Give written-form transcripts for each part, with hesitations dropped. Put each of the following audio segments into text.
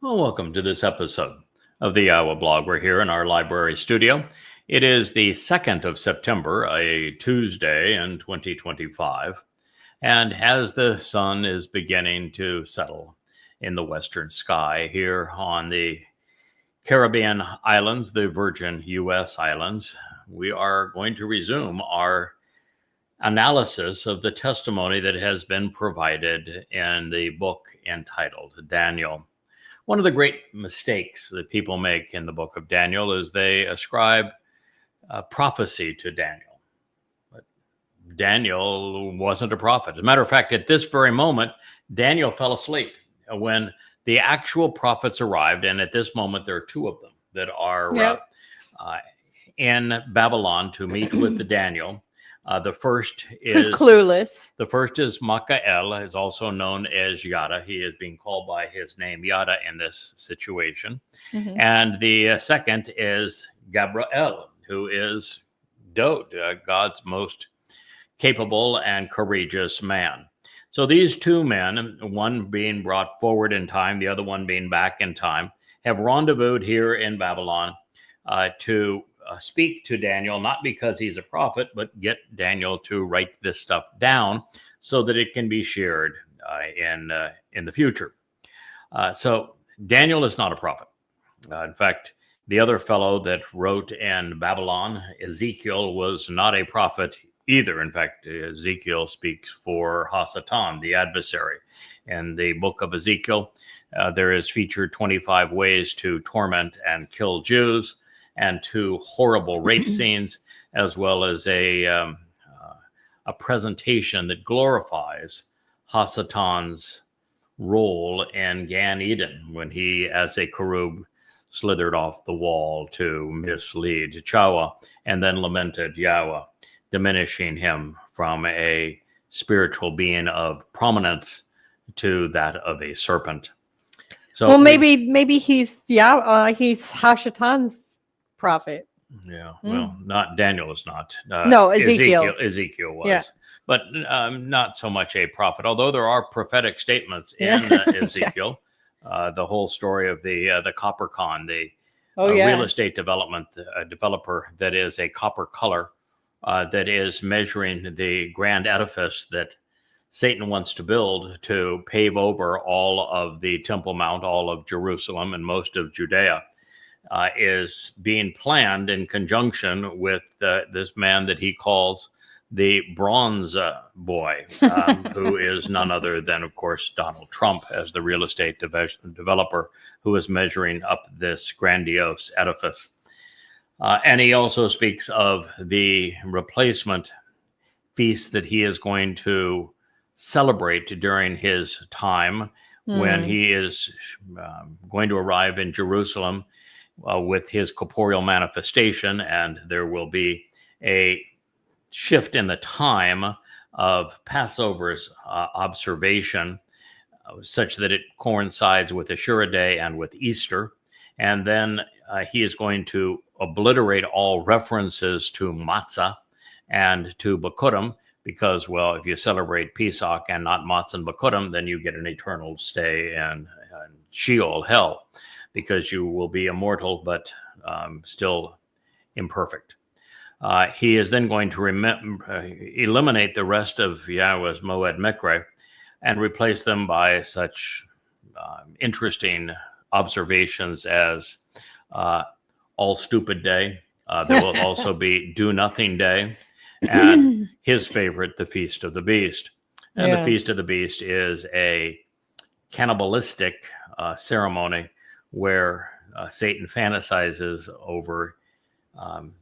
Well, welcome to this episode of the Iowa blog. We're here in our library studio. It is the 2nd of September, a Tuesday in 2025. And as the sun is beginning to settle in the western sky here on the Caribbean islands, the Virgin U.S. islands, we are going to resume our analysis of the testimony that has been provided in the book entitled Daniel. One of the great mistakes that people make in the book of Daniel is they ascribe prophecy to Daniel. But Daniel wasn't a prophet. As a matter of fact, at this very moment, Daniel fell asleep when the actual prophets arrived. And at this moment, there are two of them that are in Babylon to meet with Daniel. The first is clueless. The first is Mikael, is also known as Yada. He is being called by his name Yada in this situation. Mm-hmm. And the second is Gabriel, who is Dode, God's most capable and courageous man. So these two men, one being brought forward in time, the other one being back in time, have rendezvoused here in Babylon to speak to Daniel, not because he's a prophet, but get Daniel to write this stuff down so that it can be shared in the future. So Daniel is not a prophet. In fact, the other fellow that wrote in Babylon, Ezekiel, was not a prophet either. In fact, Ezekiel speaks for Hasatan, the adversary. In the book of Ezekiel, there is featured 25 ways to torment and kill Jews, and two horrible rape scenes, as well as a presentation that glorifies Hasatan's role in Gan Eden when he, as a cherub, slithered off the wall to mislead Towrah and then lamented Yahweh, diminishing him from a spiritual being of prominence to that of a serpent. So, well, maybe he's Hashatan's prophet. Yeah, well, not Daniel is not. No, Ezekiel was, yeah. But not so much a prophet. Although there are prophetic statements in Ezekiel, the whole story of the copper con, the real estate developer that is a copper color that is measuring the grand edifice that Satan wants to build to pave over all of the Temple Mount, all of Jerusalem, and most of Judea. Is being planned in conjunction with this man that he calls the Bronze Boy, who is none other than, of course, Donald Trump as the real estate developer who is measuring up this grandiose edifice. And he also speaks of the replacement feast that he is going to celebrate during his time when he is going to arrive in Jerusalem with his corporeal manifestation, and there will be a shift in the time of Passover's observation such that it coincides with Ashura Day and with Easter. And then he is going to obliterate all references to matzah and to Bikurim, because, well, if you celebrate Pesach and not matzah and Bikurim, then you get an eternal stay in Sheol, hell, because you will be immortal, but still imperfect. He is then going to eliminate the rest of Yahweh's Moed Mikre and replace them by such interesting observations as All Stupid Day. There will also be Do Nothing Day, and his favorite, the Feast of the Beast. And the Feast of the Beast is a cannibalistic ceremony where Satan fantasizes over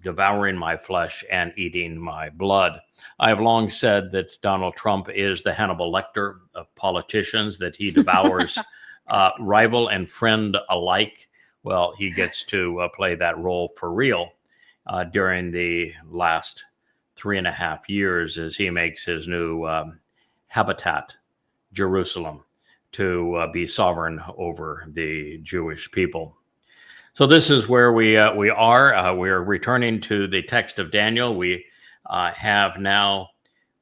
devouring my flesh and eating my blood. I have long said that Donald Trump is the Hannibal Lecter of politicians, that he devours rival and friend alike. Well, he gets to play that role for real during the last 3.5 years as he makes his new habitat, Jerusalem, to be sovereign over the Jewish people. So this is where we are. We're returning to the text of Daniel. We have now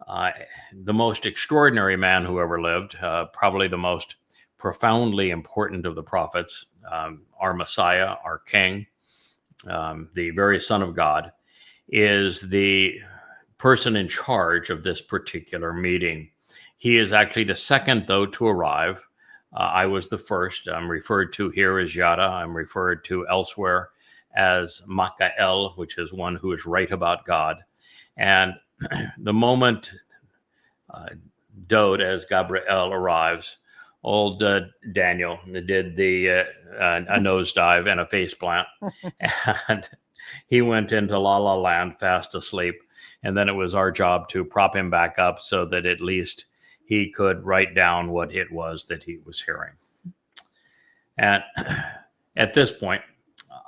the most extraordinary man who ever lived, probably the most profoundly important of the prophets, our Messiah, our King, the very Son of God, is the person in charge of this particular meeting. He is actually the second, though, to arrive. I was the first. I'm referred to here as Yada. I'm referred to elsewhere as Makael, which is one who is right about God. And the moment Dode, as Gabriel, arrives, old Daniel did a nosedive and a face plant. And he went into La La Land fast asleep. And then it was our job to prop him back up so that at least he could write down what it was that he was hearing. And at this point,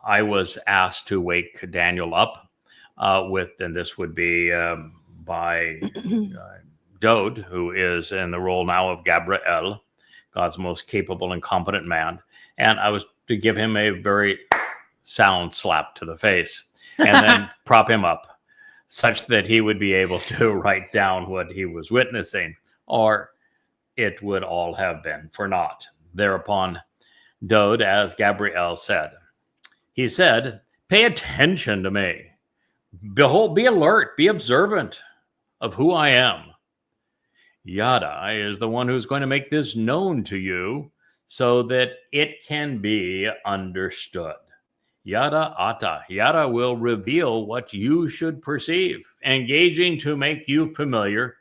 I was asked to wake Daniel up and this would be by Dode, who is in the role now of Gabriel, God's most capable and competent man. And I was to give him a very sound slap to the face and then prop him up such that he would be able to write down what he was witnessing, or it would all have been for naught. Thereupon, Dode, as Gabriel said, he said, "Pay attention to me. Behold, be alert, be observant of who I am. Yada is the one who's going to make this known to you so that it can be understood. Yada ata. Yada will reveal what you should perceive, engaging to make you familiar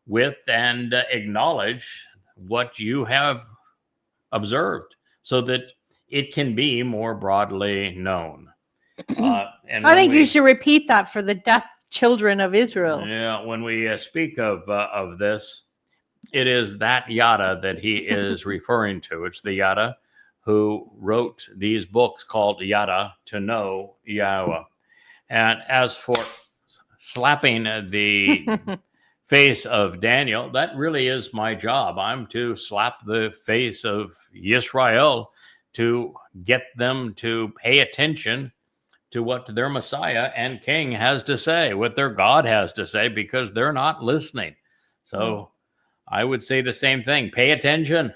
with and acknowledge what you have observed so that it can be more broadly known." And I think you should repeat that for the deaf children of Israel. Yeah, when we speak of this, it is that Yada that he is referring to. It's the Yada who wrote these books called Yada to Know Yahowah. And as for slapping the face of Daniel, that really is my job. I'm to slap the face of Yisrael to get them to pay attention to what their Messiah and King has to say, what their God has to say, because they're not listening. So I would say the same thing. Pay attention.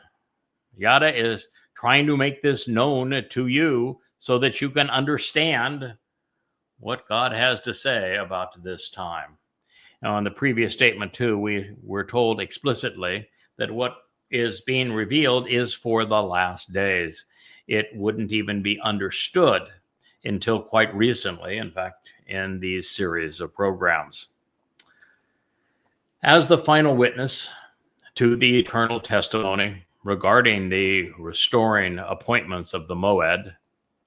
Yada is trying to make this known to you so that you can understand what God has to say about this time. Now, in the previous statement, too, we were told explicitly that what is being revealed is for the last days. It wouldn't even be understood until quite recently, in fact, in these series of programs. As the final witness to the eternal testimony regarding the restoring appointments of the Moed,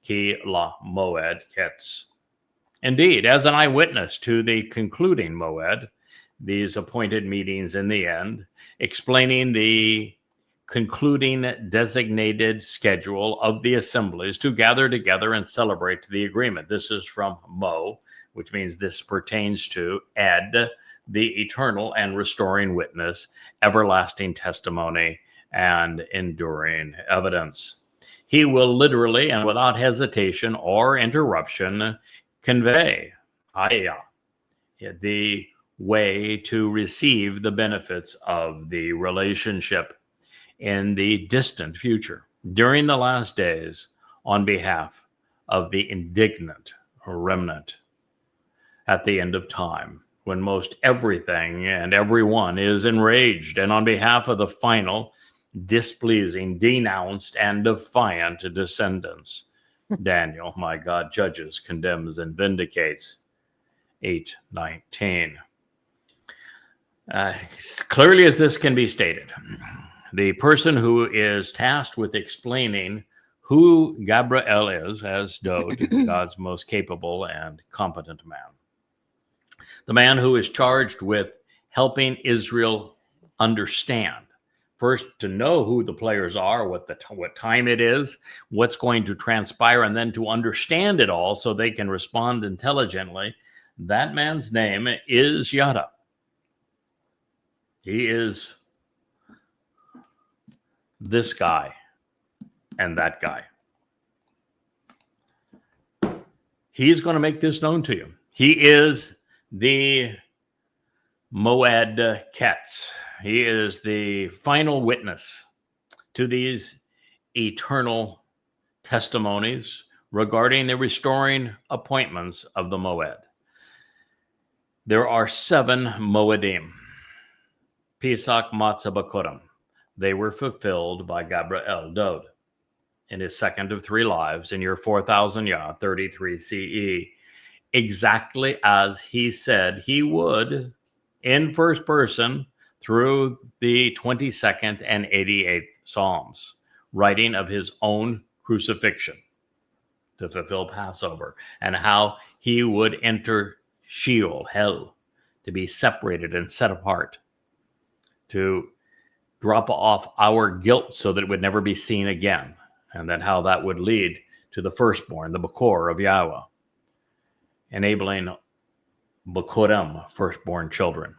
Ki La Moed Ketz. Indeed, as an eyewitness to the concluding Moed, these appointed meetings in the end, explaining the concluding designated schedule of the assemblies to gather together and celebrate the agreement. This is from Mo, which means this pertains to Ed, the eternal and restoring witness, everlasting testimony, and enduring evidence. He will literally and without hesitation or interruption convey the way to receive the benefits of the relationship in the distant future, during the last days, on behalf of the indignant remnant at the end of time, when most everything and everyone is enraged, and on behalf of the final, displeasing, denounced, and defiant descendants. Daniel, my God, judges, condemns, and vindicates. 8:19. Clearly as this can be stated, the person who is tasked with explaining who Gabriel is, as Dode, God's most capable and competent man, the man who is charged with helping Israel understand, first to know who the players are, what time it is, what's going to transpire, and then to understand it all so they can respond intelligently. That man's name is Yada. He is this guy and that guy. He's going to make this known to you. He is the Moed Ketz. He is the final witness to these eternal testimonies regarding the restoring appointments of the Moed. There are 7 Moedim. Pesach, Matzah, Bakurim. They were fulfilled by Gabriel, Dod, in his second of 3 lives in year 4000 Yah, 33 CE, exactly as he said he would in first person through the 22nd and 88th Psalms, writing of his own crucifixion to fulfill Passover, and how he would enter Sheol, hell, to be separated and set apart, to drop off our guilt so that it would never be seen again, and then how that would lead to the firstborn, the Bakor of Yahweh, enabling Bakurim, firstborn children.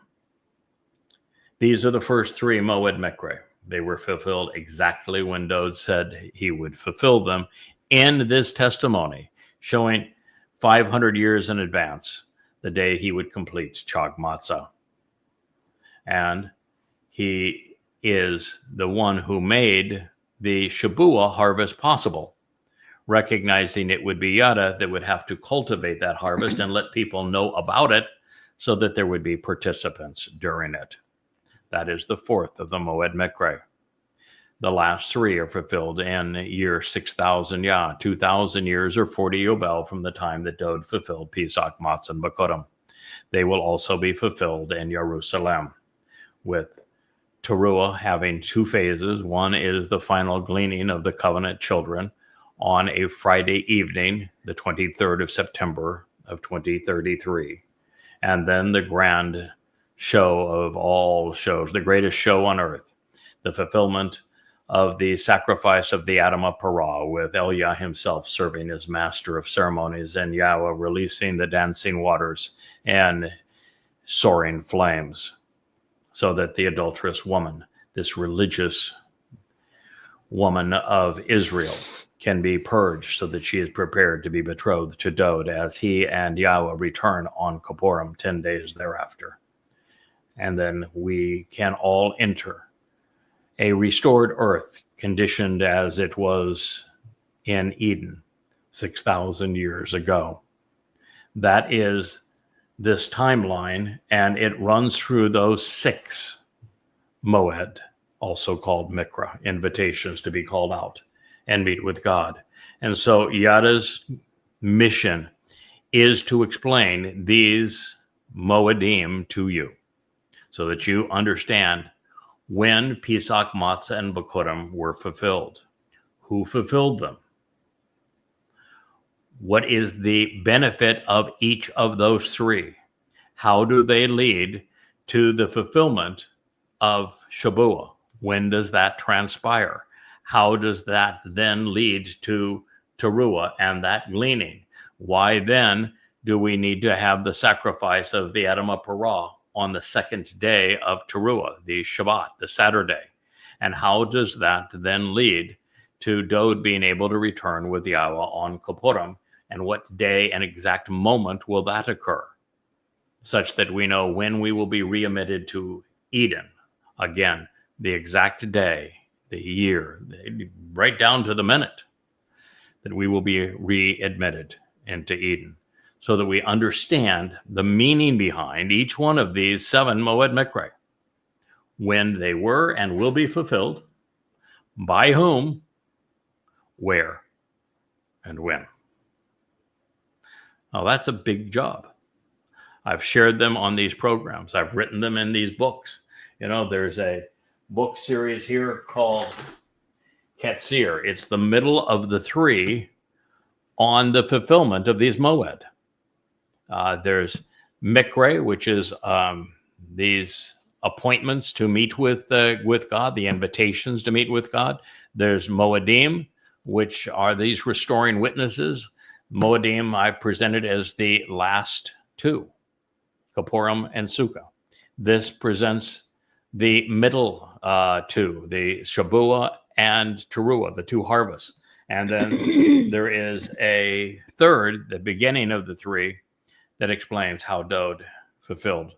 These are the first 3 Moed Mikre. They were fulfilled exactly when Dod said he would fulfill them in this testimony, showing 500 years in advance the day he would complete Chag Matzah. And he is the one who made the Shabuah harvest possible, recognizing it would be Yada that would have to cultivate that harvest and let people know about it so that there would be participants during it. That is the 4th of the Moed Mikre. The last 3 are fulfilled in year 6000 Yah, 2000 years or 40 Yobel from the time that Dod fulfilled Pesach, Matzah, and Bakurim. They will also be fulfilled in Jerusalem, with Towrah having 2 phases. One is the final gleaning of the covenant children on a Friday evening, the 23rd of September of 2033. And then the grand show of all shows, the greatest show on earth, the fulfillment of the sacrifice of the Adam of Parah, with Eliah himself serving as master of ceremonies, and Yahweh releasing the dancing waters and soaring flames, so that the adulterous woman, this religious woman of Israel, can be purged so that she is prepared to be betrothed to Dod as he and Yahweh return on Kippurim 10 days thereafter. And then we can all enter a restored earth, conditioned as it was in Eden 6,000 years ago. That is this timeline, and it runs through those 6 Moed, also called Mikra, invitations to be called out and meet with God. And so Yada's mission is to explain these Moedim to you, so that you understand when Pesach, Matzah, and Bakurim were fulfilled. Who fulfilled them? What is the benefit of each of those 3? How do they lead to the fulfillment of Shabuah? When does that transpire? How does that then lead to Teruah and that gleaning? Why then do we need to have the sacrifice of the Adam of Parah on the 2nd day of Teruah, the Shabat, the Saturday? And how does that then lead to Dod being able to return with Yahweh on Kippurim? And what day and exact moment will that occur, such that we know when we will be readmitted to Eden? Again, the exact day, the year, right down to the minute that we will be readmitted into Eden, so that we understand the meaning behind each one of these 7 Moed Mikre, when they were and will be fulfilled, by whom, where, and when. Now, that's a big job. I've shared them on these programs. I've written them in these books. You know, there's a book series here called Ketzir. It's the middle of the 3 on the fulfillment of these Moed. There's Mikre, which is these appointments to meet with God, the invitations to meet with God. There's Moedim, which are these restoring witnesses. Moedim I presented as the last 2, Kippurim and Sukkah. This presents the middle 2, the Shabuah and Teruah, the 2 harvests. And then there is a third, the beginning of the 3, that explains how Dod fulfilled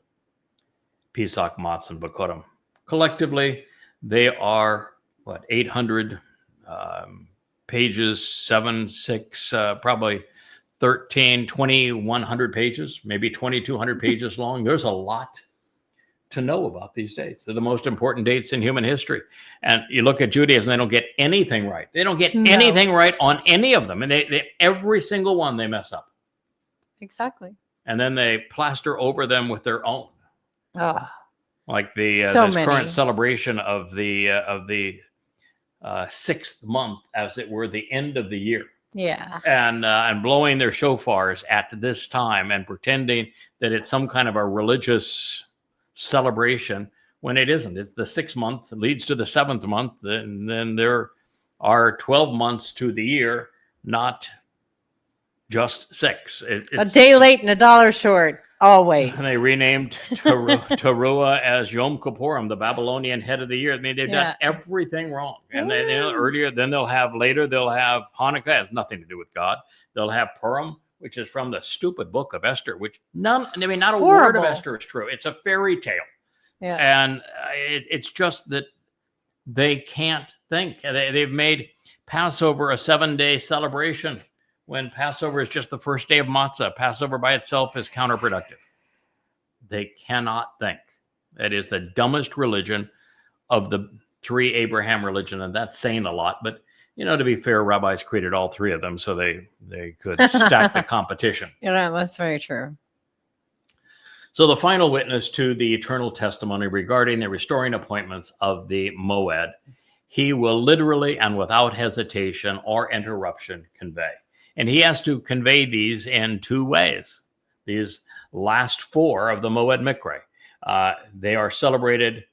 Pesach, Matzah, and Bakurim. Collectively, they are 800 pages, 6, probably 13, 2,100 pages, maybe 2,200 pages long. There's a lot to know about these dates. They're the most important dates in human history. And you look at Judaism, they don't get anything right. They don't get anything right on any of them. And they every single one they mess up. Exactly. And then they plaster over them with their own. Like this current celebration of the 6th month, as it were, the end of the year. Yeah. And blowing their shofars at this time and pretending that it's some kind of a religious celebration when it isn't. It's the 6th month leads to the 7th month, and then there are 12 months to the year, not just 6. A day late and a dollar short, always. And they renamed Towrah as Yom Kippurim, the Babylonian head of the year. I mean, they've done everything wrong. And then earlier, then they'll have Hanukkah, has nothing to do with God. They'll have Purim, which is from the stupid book of Esther, which not a word of Esther is true. It's a fairy tale. Yeah. And it's just that they can't think. They've made Passover a 7-day celebration when Passover is just the first day of matzah. Passover by itself is counterproductive. They cannot think. It is the dumbest religion of the 3 Abraham religion, and that's saying a lot. But to be fair, rabbis created all 3 of them so they could stack the competition. That's very true. So the final witness to the eternal testimony regarding the restoring appointments of the Moed, he will literally and without hesitation or interruption convey. And he has to convey these in 2 ways. These last 4 of the Moed Mikre. They are celebrated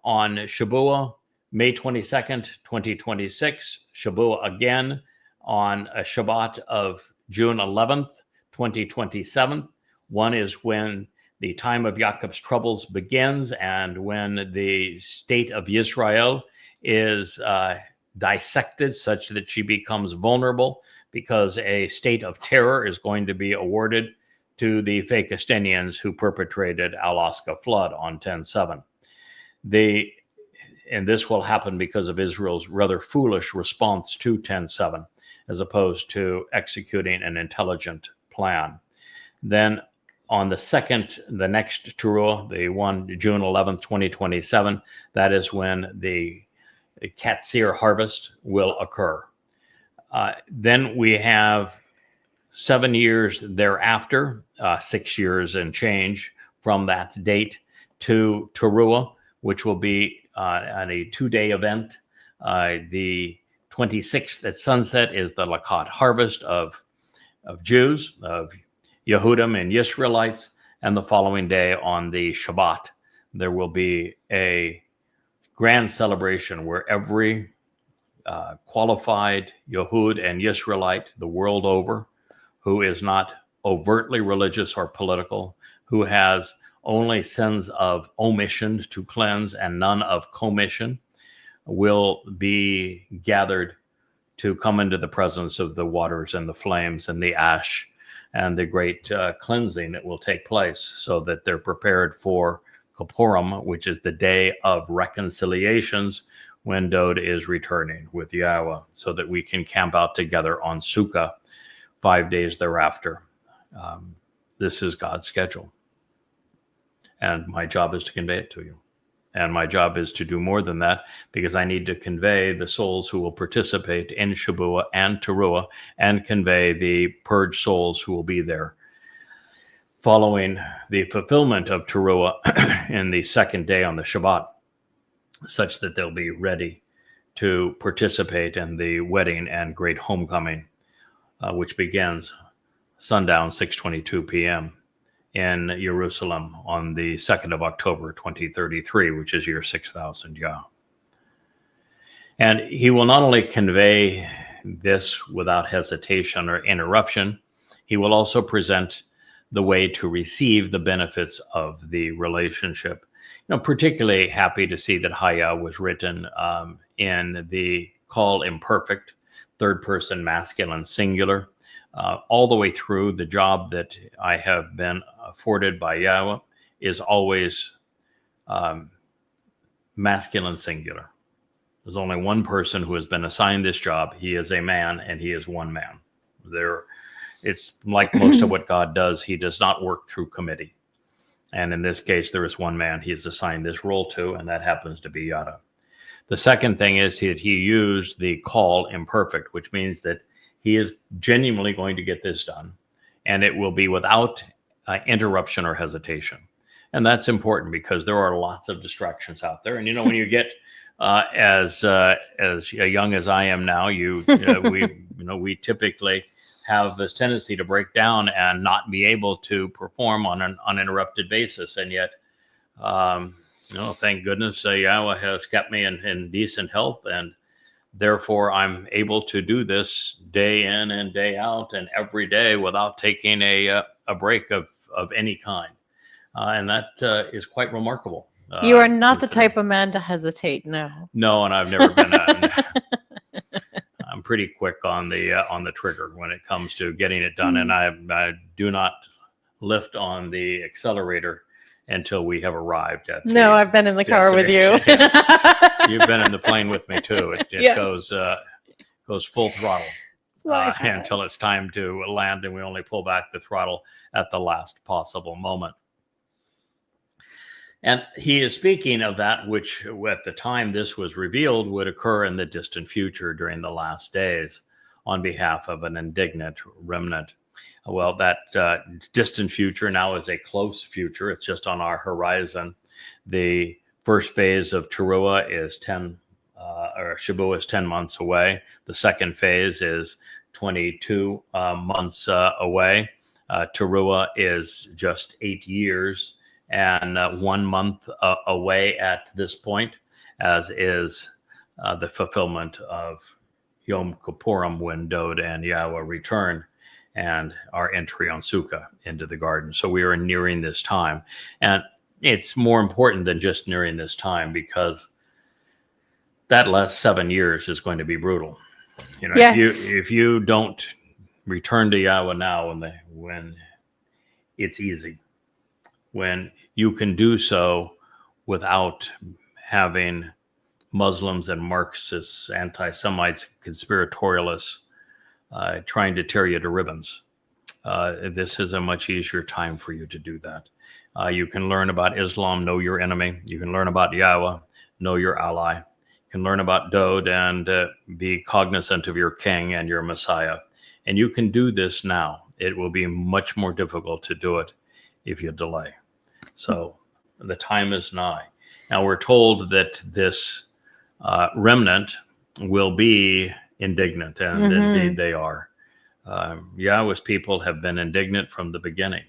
on Shabuah, May 22nd, 2026. Shabuah again on a Shabat of June 11th, 2027. One is when the time of Yaakov's troubles begins and when the state of Israel is dissected such that she becomes vulnerable, because a state of terror is going to be awarded to the Fakistinians who perpetrated Alaska flood on 10/7. And this will happen because of Israel's rather foolish response to 10/7, as opposed to executing an intelligent plan. Then on the next Towrah, the one June 11th, 2027, that is when the Katsir harvest will occur. Then we have 7 years thereafter, 6 years and change from that date to Towrah, which will be on a 2-day event. The 26th at sunset is the Lakat harvest of Jews, of Yehudim and Israelites, and the following day on the Shabbat, there will be a grand celebration where every qualified Yehud and Israelite the world over, who is not overtly religious or political, who has only sins of omission to cleanse and none of commission, will be gathered to come into the presence of the waters and the flames and the ash and the great cleansing that will take place, so that they're prepared for Kippurim, which is the day of reconciliations, when Dod is returning with Yahowah, so that we can camp out together on Sukkah 5 days thereafter. This is God's schedule. And my job is to convey it to you. And my job is to do more than that, because I need to convey the souls who will participate in Shabuah and Towrah, and convey the purged souls who will be there following the fulfillment of Towrah in the 2nd day on the Shabbat, such that they'll be ready to participate in the wedding and great homecoming, which begins sundown 6:22 p.m. in Jerusalem on the 2nd of October, 2033, which is year 6000 Yah. And he will not only convey this without hesitation or interruption, he will also present the way to receive the benefits of the relationship. Particularly happy to see that Haya was written in the call imperfect, 3rd person masculine singular. All the way through, the job that I have been afforded by Yahowah is always masculine singular. There's only one person who has been assigned this job. He is a man, and he is one man. It's like most of what God does. He does not work through committee. And in this case, there is one man he is assigned this role to, and that happens to be Yada. The second thing is that he used the call imperfect, which means that he is genuinely going to get this done, and it will be without interruption or hesitation. And that's important because there are lots of distractions out there. And, when you get as young as I am now, we typically have this tendency to break down and not be able to perform on an uninterrupted basis. And yet, thank goodness Yahweh has kept me in decent health, and therefore I'm able to do this day in and day out and every day without taking a break of any kind. And that is quite remarkable. You are not the type of man to hesitate, no. No, and I've never been. I'm pretty quick on the trigger when it comes to getting it done, and I do not lift on the accelerator until we have arrived at. No, I've been in the car with you. Yes. You've been in the plane with me too. It Yes. goes full throttle until it's time to land, and we only pull back the throttle at the last possible moment. And he is speaking of that which, at the time this was revealed, would occur in the distant future during the last days on behalf of an indignant remnant. Well, that distant future now is a close future. It's just on our horizon. The first phase of Towrah is 10 months away. The second phase is 22 months away. Towrah is just 8 years and 1 month away at this point, as is the fulfillment of Yom Kippurim, when Dod and Yahweh return, and our entry on Sukkah into the garden. So we are nearing this time. And it's more important than just nearing this time, because that last 7 years is going to be brutal. Yes. If you don't return to Yahweh now, when it's easy, when you can do so without having Muslims and Marxists, anti-Semites, conspiratorialists trying to tear you to ribbons. This is a much easier time for you to do that. You can learn about Islam, know your enemy. You can learn about Yahweh, know your ally. You can learn about Dod and be cognizant of your king and your Messiah. And you can do this now. It will be much more difficult to do it if you delay. So the time is nigh. Now we're told that this remnant will be indignant, and indeed they are. Yahweh's people have been indignant from the beginning.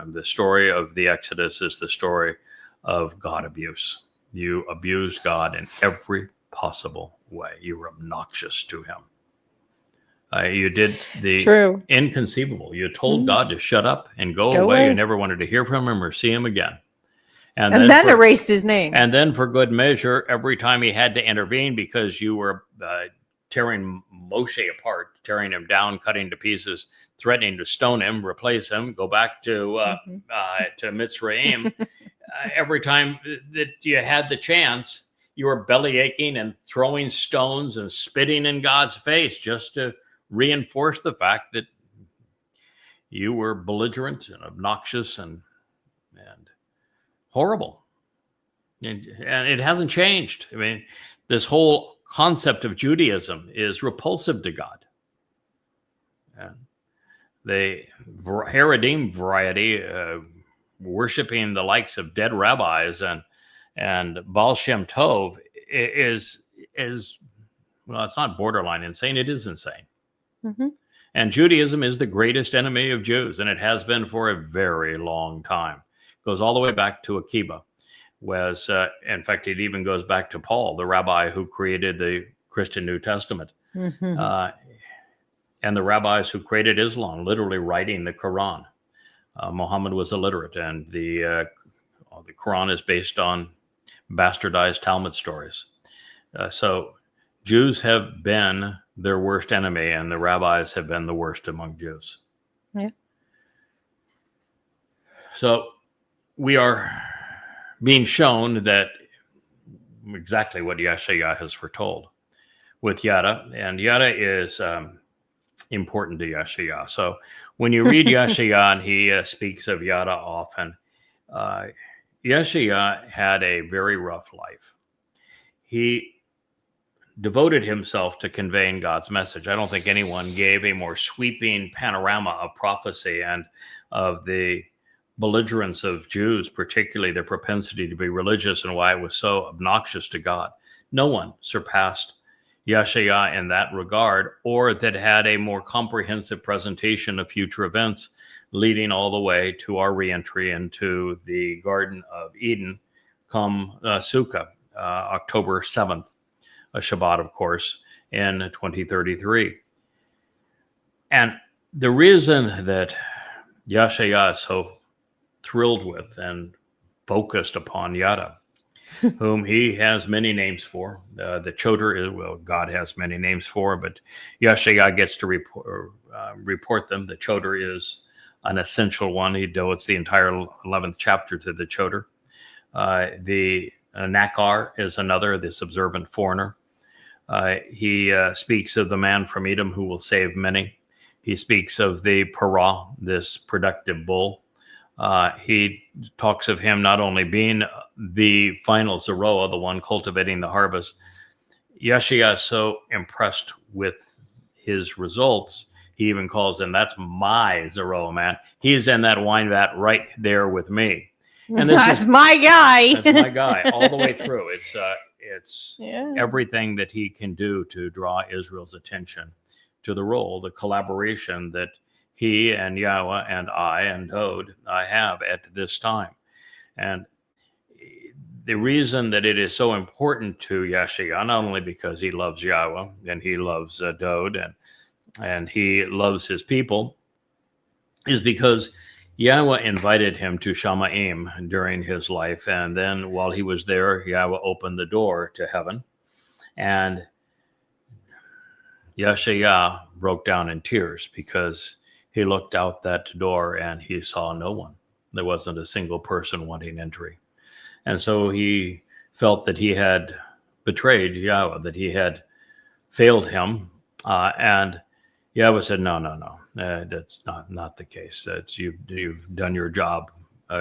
The story of the Exodus is the story of God abuse. You abused God in every possible way. You were obnoxious to him. You did the inconceivable. You told God to shut up and go away. You never wanted to hear from him or see him again. And then erased his name. And then, for good measure, every time he had to intervene because you were tearing Moshe apart, tearing him down, cutting to pieces, threatening to stone him, replace him, go back to Mitzrayim. Every time that you had the chance, you were belly aching and throwing stones and spitting in God's face just to reinforce the fact that you were belligerent and obnoxious and horrible. And it hasn't changed. I mean, this whole concept of Judaism is repulsive to God. And the Haredim variety, worshiping the likes of dead rabbis and Baal Shem Tov is well, it's not borderline insane. It is insane. And Judaism is the greatest enemy of Jews, and it has been for a very long time. It goes all the way back to Akiba. In fact, it even goes back to Paul, the rabbi who created the Christian New Testament, and the rabbis who created Islam, literally writing the Quran. Muhammad was illiterate, and the Quran is based on bastardized Talmud stories. So Jews have been their worst enemy, and the rabbis have been the worst among Jews. Yeah. So we are being shown that exactly what Yahowah has foretold with Yada. And Yada is important to Yahowah. So when you read Yahowah, and he speaks of Yada often, Yahowah had a very rough life. He devoted himself to conveying God's message. I don't think anyone gave a more sweeping panorama of prophecy and of the belligerence of Jews, particularly their propensity to be religious and why it was so obnoxious to God. No one surpassed Yahowah in that regard, or that had a more comprehensive presentation of future events leading all the way to our reentry into the Garden of Eden come Sukkah, October 7th. A Shabat, of course, in 2033. And the reason that Yahowah is so thrilled with and focused upon Yada, whom he has many names for, the Choder is, well, God has many names for, but Yahowah gets to report them. The Choder is an essential one. He devotes the entire 11th chapter to the Choder. The Nakar is another, this observant foreigner. He speaks of the man from Edom who will save many. He speaks of the Parah, this productive bull. He talks of him not only being the final Zeroah, the one cultivating the harvest. Yahowah is so impressed with his results, he even calls him, that's my Zeroah, man. He's in that wine vat right there with me. And that's my guy. That's my guy all the way through. It's everything that he can do to draw Israel's attention to the role, the collaboration that he and Yahowah and I and Dode have at this time. And the reason that it is so important to Yahowah, not only because he loves Yahowah and he loves Dode and he loves his people, is because Yahowah invited him to Shamaim during his life, and then while he was there, Yahowah opened the door to heaven, and Yahowah broke down in tears because he looked out that door and he saw no one. There wasn't a single person wanting entry. And so he felt that he had betrayed Yahowah, that he had failed him, and Yahowah said, no. That's not the case. That's you've done your job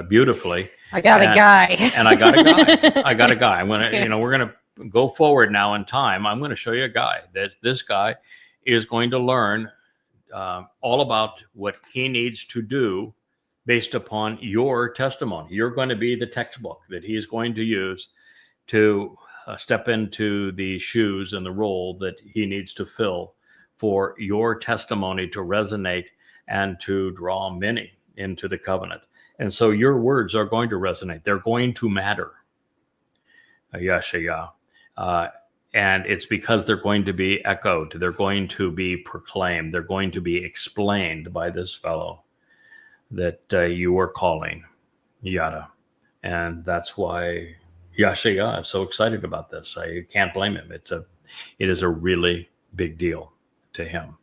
beautifully. I got a guy. And I got a guy. I got a guy. I'm gonna, we're gonna go forward now in time. I'm gonna show you a guy. That this guy is going to learn all about what he needs to do based upon your testimony. You're going to be the textbook that he's going to use to step into the shoes and the role that he needs to fill for your testimony to resonate and to draw many into the covenant. And so your words are going to resonate. They're going to matter, Yahowah. And it's because they're going to be echoed. They're going to be proclaimed. They're going to be explained by this fellow that you were calling Yada. And that's why Yahowah is so excited about this. I can't blame him. It is a really big deal to him.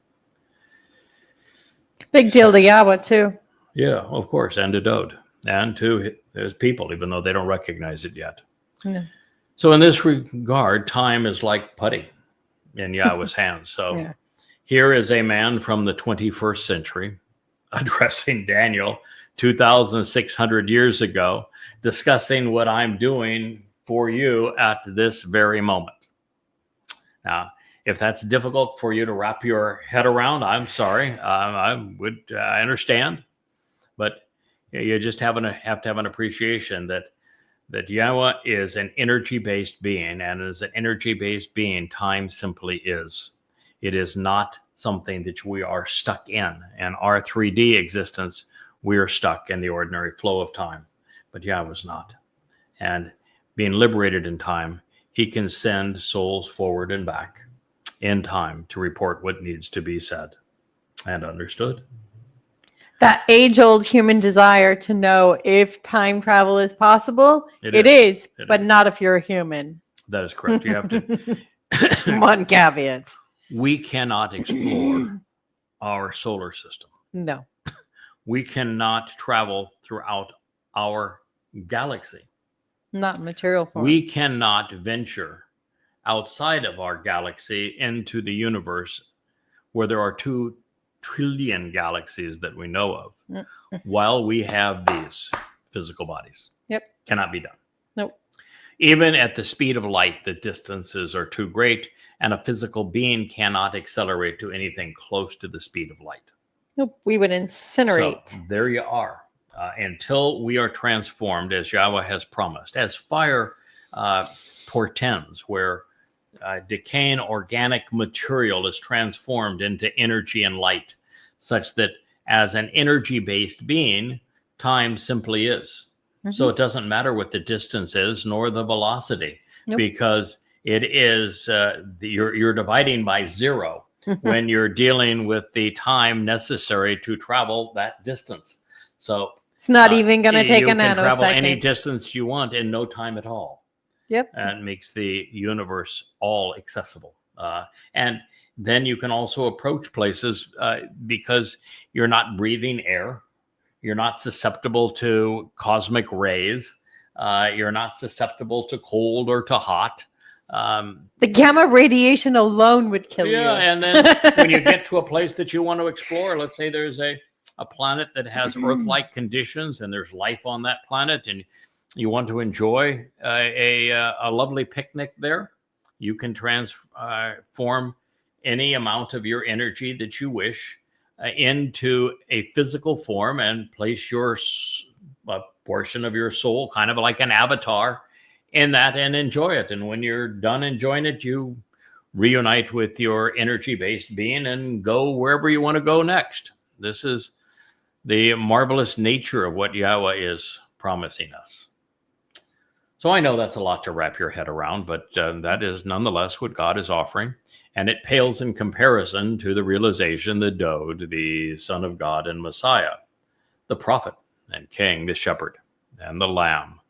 Big deal to Yahowah too. Yeah, of course, and to Dode and to his people, even though they don't recognize it yet. Yeah. So in this regard, time is like putty in Yahowah's hands. So here is a man from the 21st century addressing Daniel 2,600 years ago, discussing what I'm doing for you at this very moment. Now, if that's difficult for you to wrap your head around, I'm sorry. I understand, but you just have to have an appreciation that Yahowah is an energy-based being, and as an energy-based being, time simply is. It is not something that we are stuck in. In our 3D existence, we are stuck in the ordinary flow of time, but Yahowah's not. And being liberated in time, he can send souls forward and back in time to report what needs to be said and understood. That age-old human desire to know if time travel is possible, it is, but not if you're a human. That is correct. You have to. One caveat. We cannot explore our solar system. No. We cannot travel throughout our galaxy. Not material form. We cannot venture outside of our galaxy into the universe where there are 2 trillion galaxies that we know of while we have these physical bodies. Yep. Cannot be done. Nope. Even at the speed of light, the distances are too great, and a physical being cannot accelerate to anything close to the speed of light. Nope. We would incinerate. So there you are. Until we are transformed, as Yahweh has promised, as fire portends, where decaying organic material is transformed into energy and light, such that as an energy-based being, time simply is. So it doesn't matter what the distance is, nor the velocity, because it is you're dividing by 0 when you're dealing with the time necessary to travel that distance. So it's not even going to take a nanosecond. You can travel any distance you want in no time at all. Yep. And makes the universe all accessible. And then you can also approach places because you're not breathing air. You're not susceptible to cosmic rays. You're not susceptible to cold or to hot. The gamma radiation alone would kill you. Yeah, and then when you get to a place that you want to explore, let's say there's a planet that has Earth-like conditions and there's life on that planet, and you want to enjoy a lovely picnic there, you can transform any amount of your energy that you wish into a physical form and place your portion of your soul, kind of like an avatar, in that and enjoy it. And when you're done enjoying it, you reunite with your energy-based being and go wherever you want to go next. This is the marvelous nature of what Yahweh is promising us. So I know that's a lot to wrap your head around, but that is nonetheless what God is offering. And it pales in comparison to the realization that Dowd, the Son of God and Messiah, the prophet and king, the shepherd, and the lamb,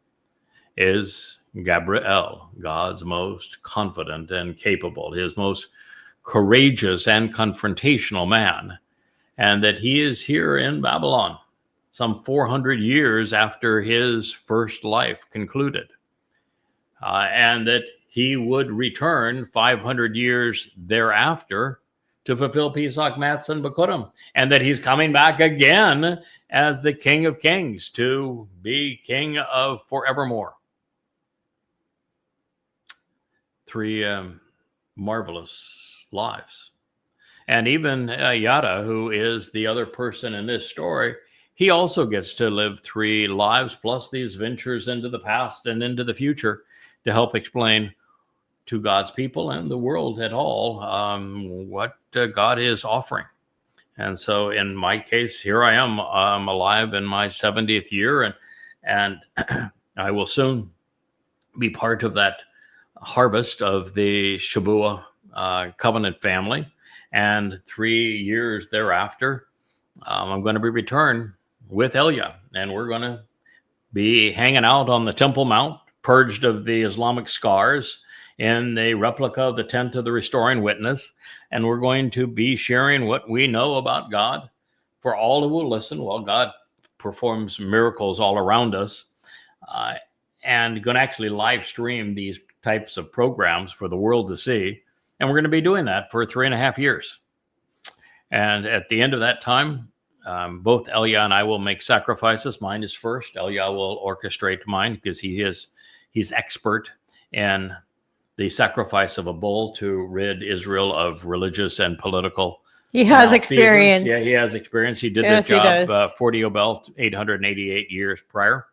is Gabriel, God's most confident and capable, his most courageous and confrontational man, and that he is here in Babylon, some 400 years after his first life concluded. And that he would return 500 years thereafter to fulfill Pesach, Matzah, and Bikurim, and that he's coming back again as the King of Kings to be King of forevermore. 3 marvelous lives. And even Yada, who is the other person in this story, he also gets to live 3 lives plus these ventures into the past and into the future to help explain to God's people and the world at all what God is offering. And so in my case, here I am alive in my 70th year, and I will soon be part of that harvest of the Shabuah covenant family. And 3 years thereafter, I'm going to be returned with Elia, and we're going to be hanging out on the Temple Mount, purged of the Islamic scars, in the replica of the tent of the restoring witness. And we're going to be sharing what we know about God for all who will listen while God performs miracles all around us, and going to actually live stream these types of programs for the world to see. And we're going to be doing that for 3.5 years. And at the end of that time, both Elia and I will make sacrifices. Mine is first. Elia will orchestrate mine because he's expert in the sacrifice of a bull to rid Israel of religious and political. He has experience. Yeah, he has experience. He did the job 40 Yobel, 888 years prior.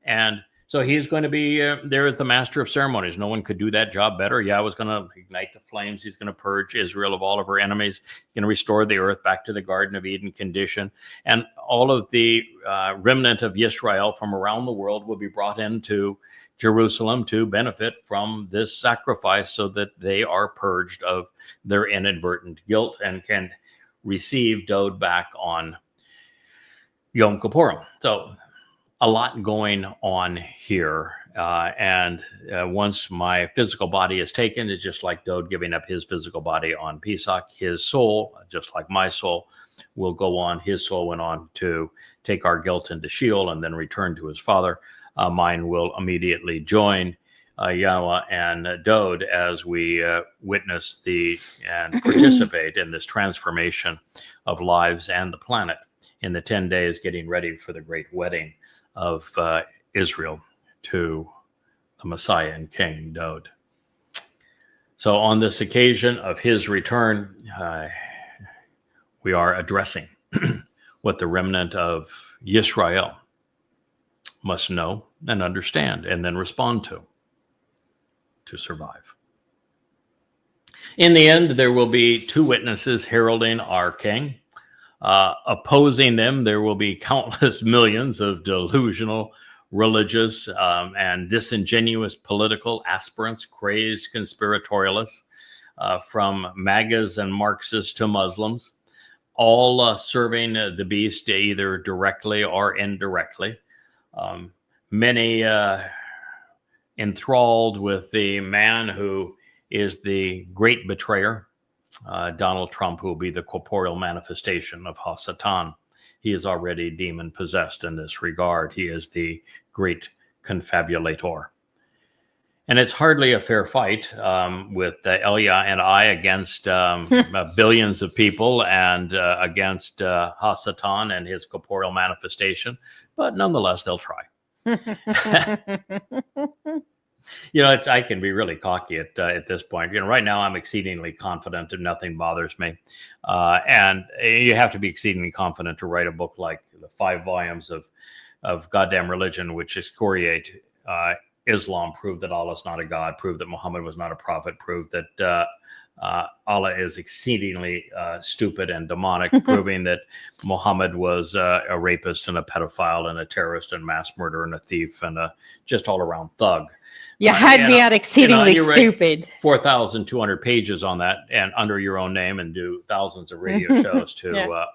And so he's going to be there as the master of ceremonies. No one could do that job better. Yahweh's going to ignite the flames. He's going to purge Israel of all of her enemies. He's going to restore the earth back to the Garden of Eden condition. And all of the remnant of Yisrael from around the world will be brought into Jerusalem to benefit from this sacrifice so that they are purged of their inadvertent guilt and can receive Dowd back on Yom Kippurim. So a lot going on here. And once my physical body is taken, it's just like Dowd giving up his physical body on Pesach. His soul, just like my soul, will go on. His soul went on to take our guilt into Sheol and then return to his Father. mine will immediately join Yahowah and Dode as we witness and participate in this transformation of lives and the planet in the 10 days getting ready for the great wedding of Israel to the Messiah and King Dode. So on this occasion of his return, we are addressing what the remnant of Yisrael must know and understand and then respond to survive. In the end, there will be two witnesses heralding our king. Opposing them, there will be countless millions of delusional, religious, and disingenuous political aspirants, crazed conspiratorialists, from MAGAs and Marxists to Muslims, all serving the beast either directly or indirectly. Many enthralled with the man who is the great betrayer, Donald Trump, who will be the corporeal manifestation of Hasatan. He is already demon possessed in this regard. He is the great confabulator. And it's hardly a fair fight with Elia and I against billions of people and against Hasatan and his corporeal manifestation. But nonetheless, they'll try. I can be really cocky at this point. Right now I'm exceedingly confident and nothing bothers me. And you have to be exceedingly confident to write a book like the 5 volumes of goddamn religion, which excoriate Islam, prove that Allah is not a god, prove that Muhammad was not a prophet, prove that Allah is exceedingly stupid and demonic, proving that Muhammad was a rapist and a pedophile and a terrorist and mass murderer and a thief and a just all around thug. You had me at exceedingly stupid. 4,200 pages on that and under your own name and do thousands of radio shows to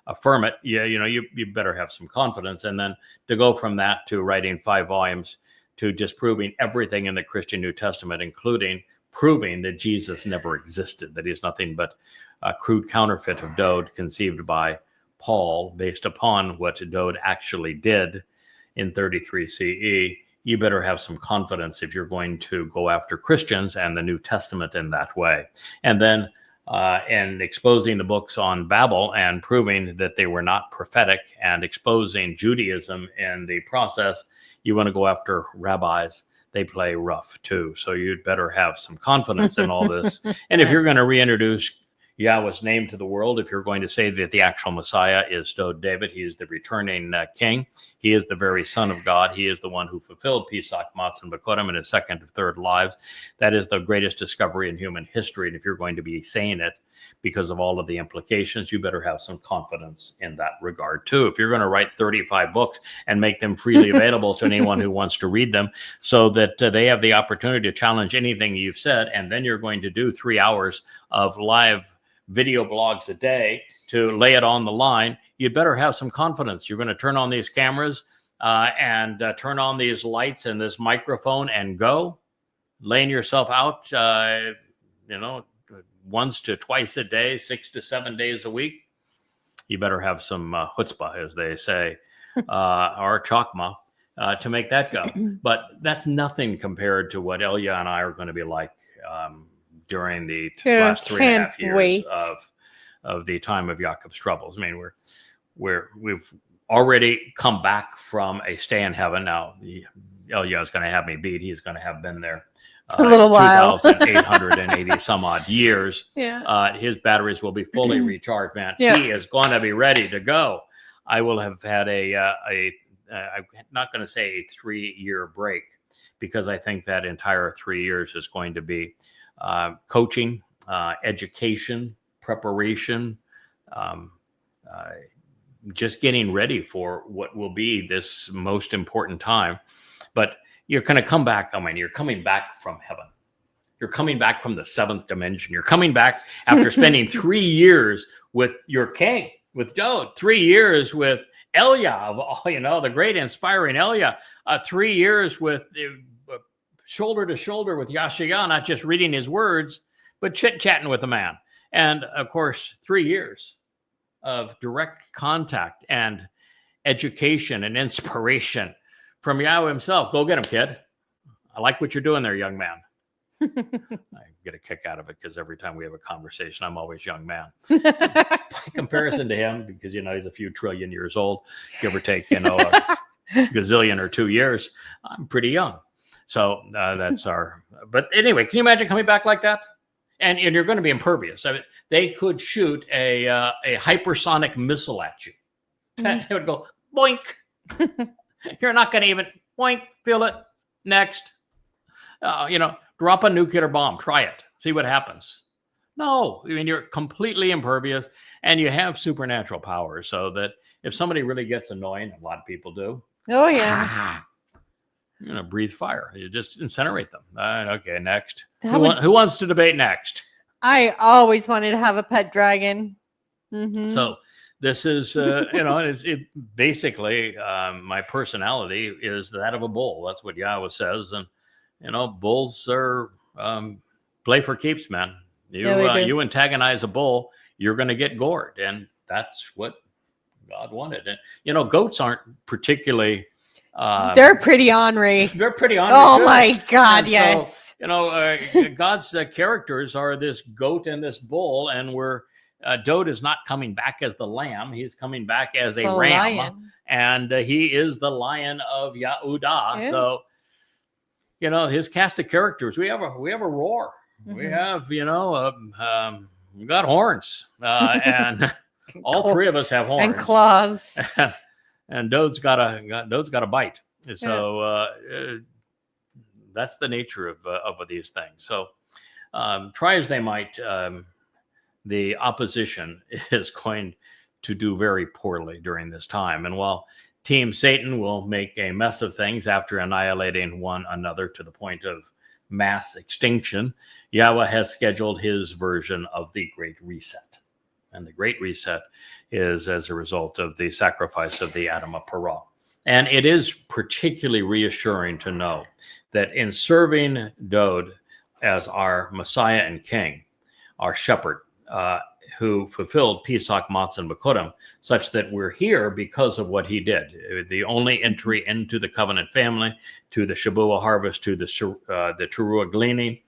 affirm it. You better have some confidence. And then to go from that to writing 5 volumes to disproving everything in the Christian New Testament, including proving that Jesus never existed, that he's nothing but a crude counterfeit of Dode conceived by Paul based upon what Dode actually did in 33 CE. You better have some confidence if you're going to go after Christians and the New Testament in that way. And then in exposing the books on Babel and proving that they were not prophetic and exposing Judaism in the process, you want to go after rabbis. They play rough too. So you'd better have some confidence in all this. And if you're going to reintroduce Yahweh's name to the world, if you're going to say that the actual Messiah is Dode David, he is the returning king, he is the very Son of God, he is the one who fulfilled Pesach, Matzah, and Bekorim in his second and third lives. That is the greatest discovery in human history. And if you're going to be saying it because of all of the implications, you better have some confidence in that regard too. If you're going to write 35 books and make them freely available to anyone who wants to read them so that they have the opportunity to challenge anything you've said, and then you're going to do 3 hours of live video blogs a day to lay it on the line, you'd better have some confidence. You're going to turn on these cameras and turn on these lights and this microphone and go, laying yourself out, once to twice a day, 6 to 7 days a week. You better have some chutzpah, as they say, or chakma, to make that go. But that's nothing compared to what Elia and I are going to be like during the last 3.5 years of the time of Jacob's troubles. I mean, we've already come back from a stay in heaven. Now, Elia is going to have me beat. He's going to have been there a little while, 2,880 some odd years. Yeah. His batteries will be fully recharged, man. Yeah. He is going to be ready to go. I will have had I'm not going to say a 3-year break, because I think that entire 3 years is going to be coaching, education, preparation, just getting ready for what will be this most important time. But you're going to come back. I mean, you're coming back from heaven. You're coming back from the 7th dimension. You're coming back after spending 3 years with your king, with Dode, 3 years with Elia, the great inspiring Elia, 3 years with shoulder to shoulder with Yahshua, not just reading his words, but chit-chatting with the man. And of course, 3 years of direct contact and education and inspiration from Yahweh himself. Go get him, kid. I like what you're doing there, young man. I get a kick out of it because every time we have a conversation, I'm always young man. By comparison to him, because, he's a few trillion years old, give or take, a gazillion or 2 years, I'm pretty young. So that's but anyway, can you imagine coming back like that? And you're going to be impervious. I mean, they could shoot a hypersonic missile at you. It would go boink. You're not going to even boink, feel it. Next. Drop a nuclear bomb. Try it. See what happens. No, I mean, you're completely impervious, and you have supernatural powers, so that if somebody really gets annoying, a lot of people do. Oh, yeah. Breathe fire. You just incinerate them. Okay, next. Who wants to debate next? I always wanted to have a pet dragon. Mm-hmm. So this is, it basically, my personality is that of a bull. That's what Yahweh says. And, bulls are play for keeps, man. You antagonize a bull, you're going to get gored. And that's what God wanted. And, goats aren't particularly... they're pretty ornery. They're pretty ornery. Oh, too. my God, yes. So, God's characters are this goat and this bull, and Dode is not coming back as the lamb. He's coming back as a ram. Lion. And he is the lion of Yahudah. Yeah. So, his cast of characters, we have a roar. Mm-hmm. We have, we got horns. And all three of us have horns. And claws. And Dode's got a bite. So that's the nature of these things. So try as they might, the opposition is going to do very poorly during this time. And while Team Satan will make a mess of things after annihilating one another to the point of mass extinction, Yahweh has scheduled his version of the Great Reset. And the Great Reset is as a result of the sacrifice of the Adamah Parah. And it is particularly reassuring to know that in serving Dode as our Messiah and King, our shepherd, who fulfilled Pesach, Matzah, and Bekurim, such that we're here because of what he did. The only entry into the covenant family, to the Shabuah harvest, to the Towrah gleaning,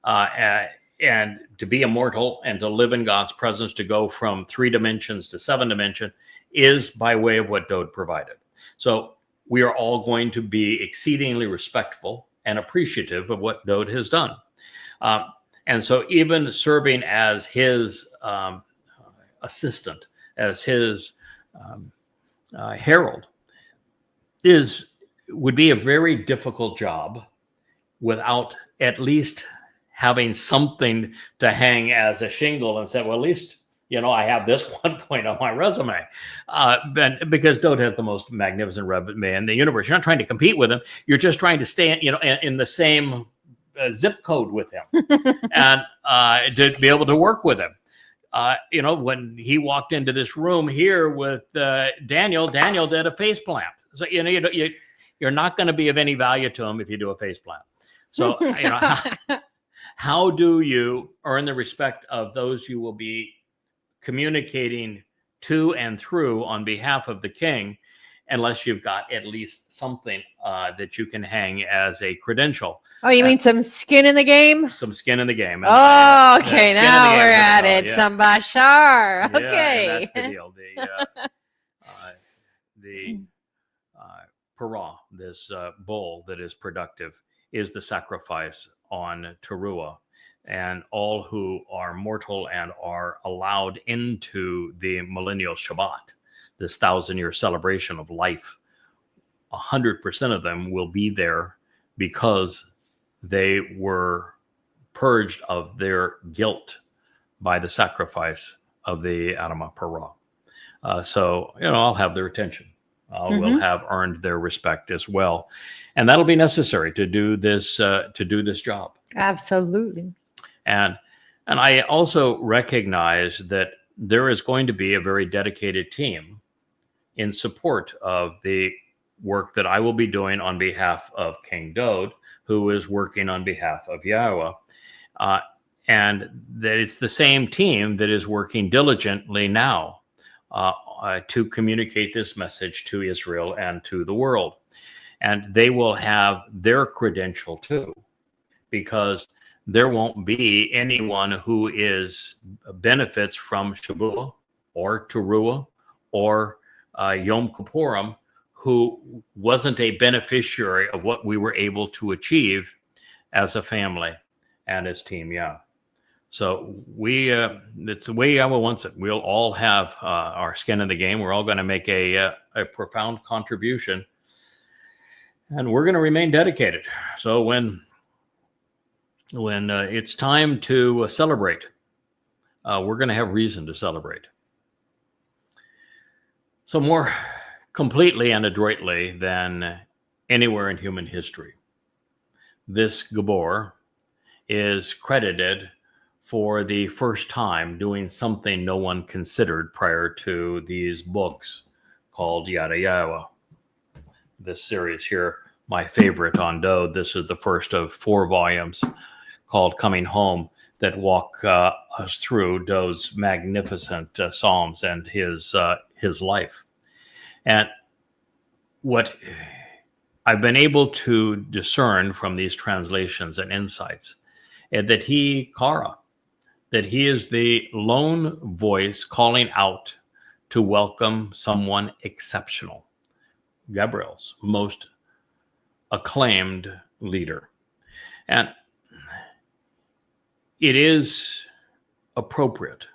and to be immortal and to live in God's presence, to go from 3 dimensions to 7 dimensions, is by way of what Dode provided. So we are all going to be exceedingly respectful and appreciative of what Dode has done. And so even serving as his assistant, as his herald, would be a very difficult job without at least having something to hang as a shingle and say, well, at least, I have this one point on my resume. Because Dode has the most magnificent resume in the universe. You're not trying to compete with him. You're just trying to stay, in the same zip code with him and to be able to work with him. When he walked into this room here with Daniel did a face plant. So, you're not going to be of any value to him if you do a face plant. So, how do you earn the respect of those you will be communicating to and through on behalf of the king, unless you've got at least something that you can hang as a credential? Oh, you mean some skin in the game? Some skin in the game. Oh, okay. Now we're at it. Yeah. Some Bashar. Okay. Yeah, that's the deal. The Parah, this bull that is productive, is the sacrifice on Teruah. And all who are mortal and are allowed into the millennial Shabat, this 1,000-year celebration of life, 100% of them will be there because they were purged of their guilt by the sacrifice of the Adamah Parah. So, I'll have their attention. Will have earned their respect as well. And that'll be necessary to do this job. Absolutely. And I also recognize that there is going to be a very dedicated team in support of the work that I will be doing on behalf of King Dode, who is working on behalf of Yahowah. And that it's the same team that is working diligently now to communicate this message to Israel and to the world. And they will have their credential too, because there won't be anyone who benefits from Shabuah or Towrah or Yom Kippurim who wasn't a beneficiary of what we were able to achieve as a family and as Team Yah. So it's the way Yahweh wants it. We'll all have our skin in the game. We're all going to make a profound contribution, and we're going to remain dedicated. So when it's time to celebrate, we're going to have reason to celebrate. So more completely and adroitly than anywhere in human history, this Gabor is credited for the first time doing something no one considered prior to these books called Yada Yahowah. This series here, my favorite on Dode, this is the first of 4 volumes called Coming Home that walk us through Dode's magnificent Psalms and his life. And what I've been able to discern from these translations and insights is that he is the lone voice calling out to welcome someone exceptional, Gabriel's most acclaimed leader. And it is appropriate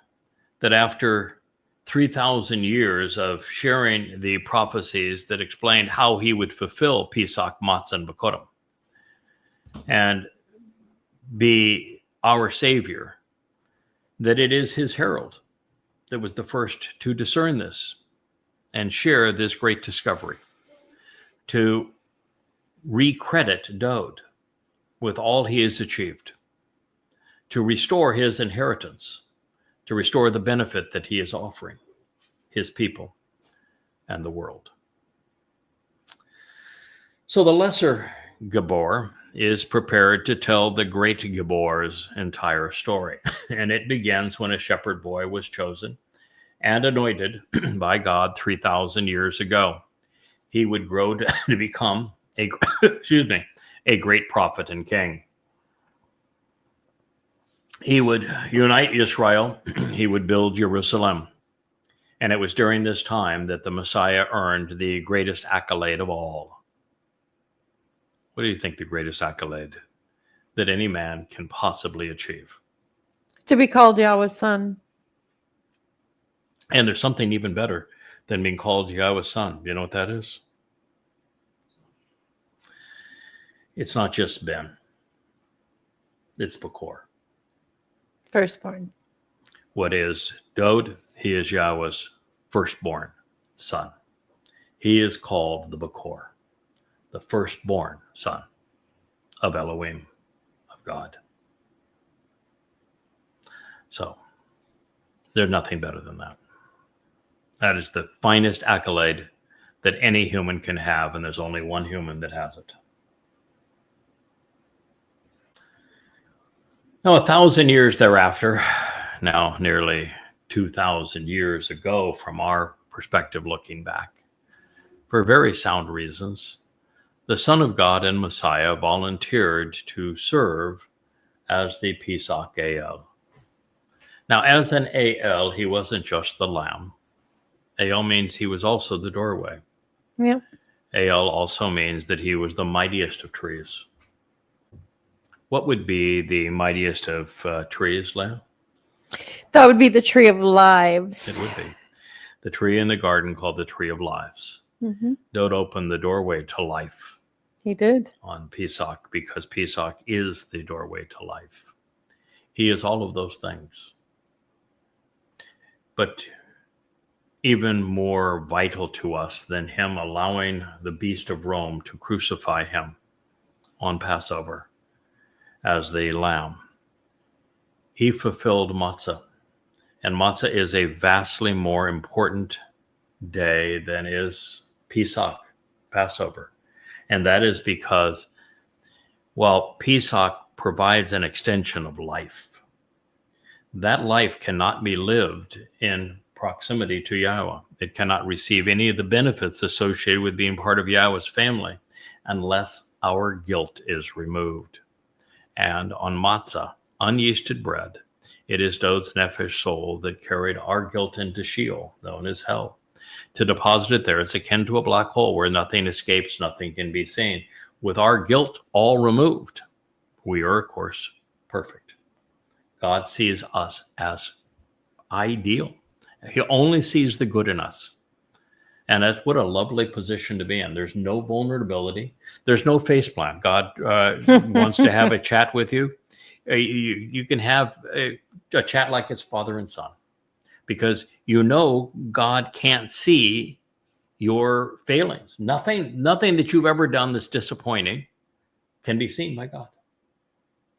that after 3,000 years of sharing the prophecies that explained how he would fulfill Pesach, Matzah, and Bekurim, and be our Savior, that it is his herald that was the first to discern this and share this great discovery, to recredit Dode with all he has achieved, to restore his inheritance, to restore the benefit that he is offering his people and the world. So the lesser Gabor is prepared to tell the great Gabor's entire story. And it begins when a shepherd boy was chosen and anointed by God 3,000 years ago. He would grow to become a great prophet and king. He would unite Israel. He would build Jerusalem. And it was during this time that the Messiah earned the greatest accolade of all. What do you think the greatest accolade that any man can possibly achieve? To be called Yahweh's son. And there's something even better than being called Yahweh's son. You know what that is? It's not just Ben. It's Bakor. Firstborn. What is Dode? He is Yahweh's firstborn son. He is called the Bakor, the firstborn son of Elohim, of God. So there's nothing better than that. That is the finest accolade that any human can have, and there's only one human that has it. Now, 1,000 years thereafter, now nearly 2,000 years ago from our perspective looking back, for very sound reasons, the Son of God and Messiah volunteered to serve as the Pesach El. Now, as an El, he wasn't just the lamb. El means he was also the doorway. Yeah. El also means that he was the mightiest of trees. What would be the mightiest of trees, Leah? That would be the tree of lives. It would be. The tree in the garden called the tree of lives. Mm-hmm. Dode opened the doorway to life. He did. On Pesach, because Pesach is the doorway to life. He is all of those things. But even more vital to us than him allowing the beast of Rome to crucify him on Passover as the lamb, he fulfilled Matzah. And Matzah is a vastly more important day than is Pesach, Passover. And that is because while Pesach provides an extension of life, that life cannot be lived in proximity to Yahweh. It cannot receive any of the benefits associated with being part of Yahweh's family unless our guilt is removed. And on matzah, unyeasted bread, it is Dod's nephesh soul that carried our guilt into Sheol, known as hell. To deposit it there, it's akin to a black hole where nothing escapes, nothing can be seen. With our guilt all removed, we are, of course, perfect. God sees us as ideal. He only sees the good in us. And that's what a lovely position to be in. There's no vulnerability. There's no faceplant. God wants to have a chat with you. You can have a chat like it's father and son, because you know God can't see your failings. Nothing that you've ever done that's disappointing can be seen by God.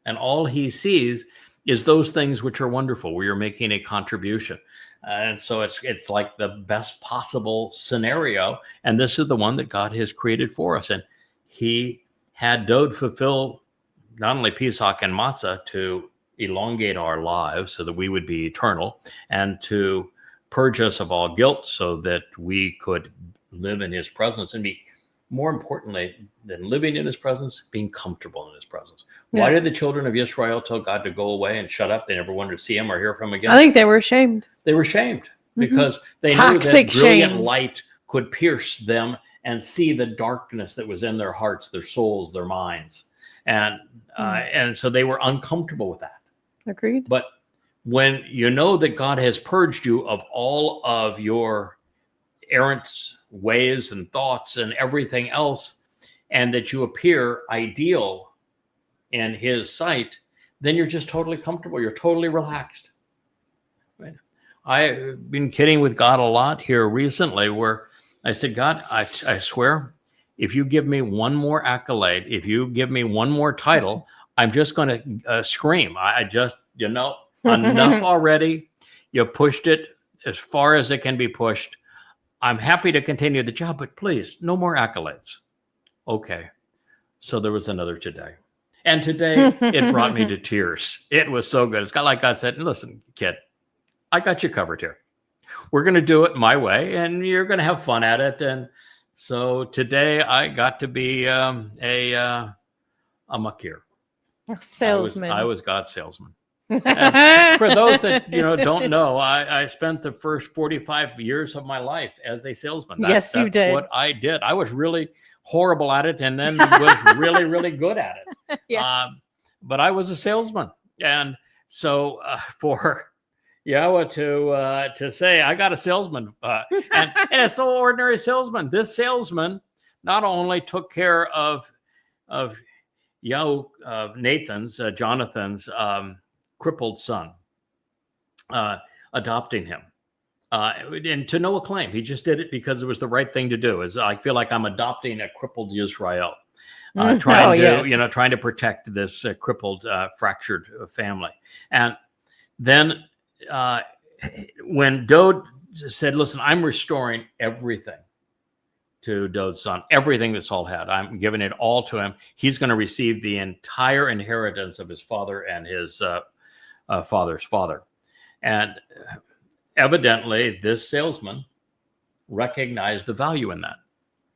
And all he sees is those things which are wonderful, where you're making a contribution. And so it's like the best possible scenario. And this is the one that God has created for us. And he had Dod fulfill not only Pesach and Matzah to elongate our lives so that we would be eternal, and to purge us of all guilt so that we could live in his presence, and be, more importantly than living in his presence, being comfortable in his presence. Yeah. Why did the children of Israel tell God to go away and shut up? They never wanted to see him or hear from him again. I think they were ashamed. They were ashamed because they knew that brilliant light could pierce them and see the darkness that was in their hearts, their souls, their minds. And so they were uncomfortable with that. Agreed. But when you know that God has purged you of all of your errant ways and thoughts and everything else, and that you appear ideal in his sight, then you're just totally comfortable. You're totally relaxed. Right? I've been kidding with God a lot here recently, where I said, God, I swear, if you give me one more accolade, if you give me one more title, I'm just going to scream. I just, enough already. You pushed it as far as it can be pushed. I'm happy to continue the job, but please, no more accolades. Okay. So there was another today. And today, it brought me to tears. It was so good. It's got like God said, listen, kid, I got you covered here. We're going to do it my way, and you're going to have fun at it. And so today, I got to be a makir. Salesman. I was God's salesman. And for those that don't know, I spent the first 45 years of my life as a salesman. Yes, you did. That's what I did. I was really horrible at it, and then was really, really good at it. Yeah. But I was a salesman, and so for Yahowah to say I got a salesman, and it's no ordinary salesman. This salesman not only took care of Nathan's, Jonathan's crippled son, adopting him, and to no acclaim. He just did it because it was the right thing to do. I feel like I'm adopting a crippled Israel, trying to protect this crippled, fractured family. And then when Dod said, listen, I'm restoring everything to Dod's son, everything that Saul had, I'm giving it all to him. He's going to receive the entire inheritance of his father and his father's father. And evidently, this salesman recognized the value in that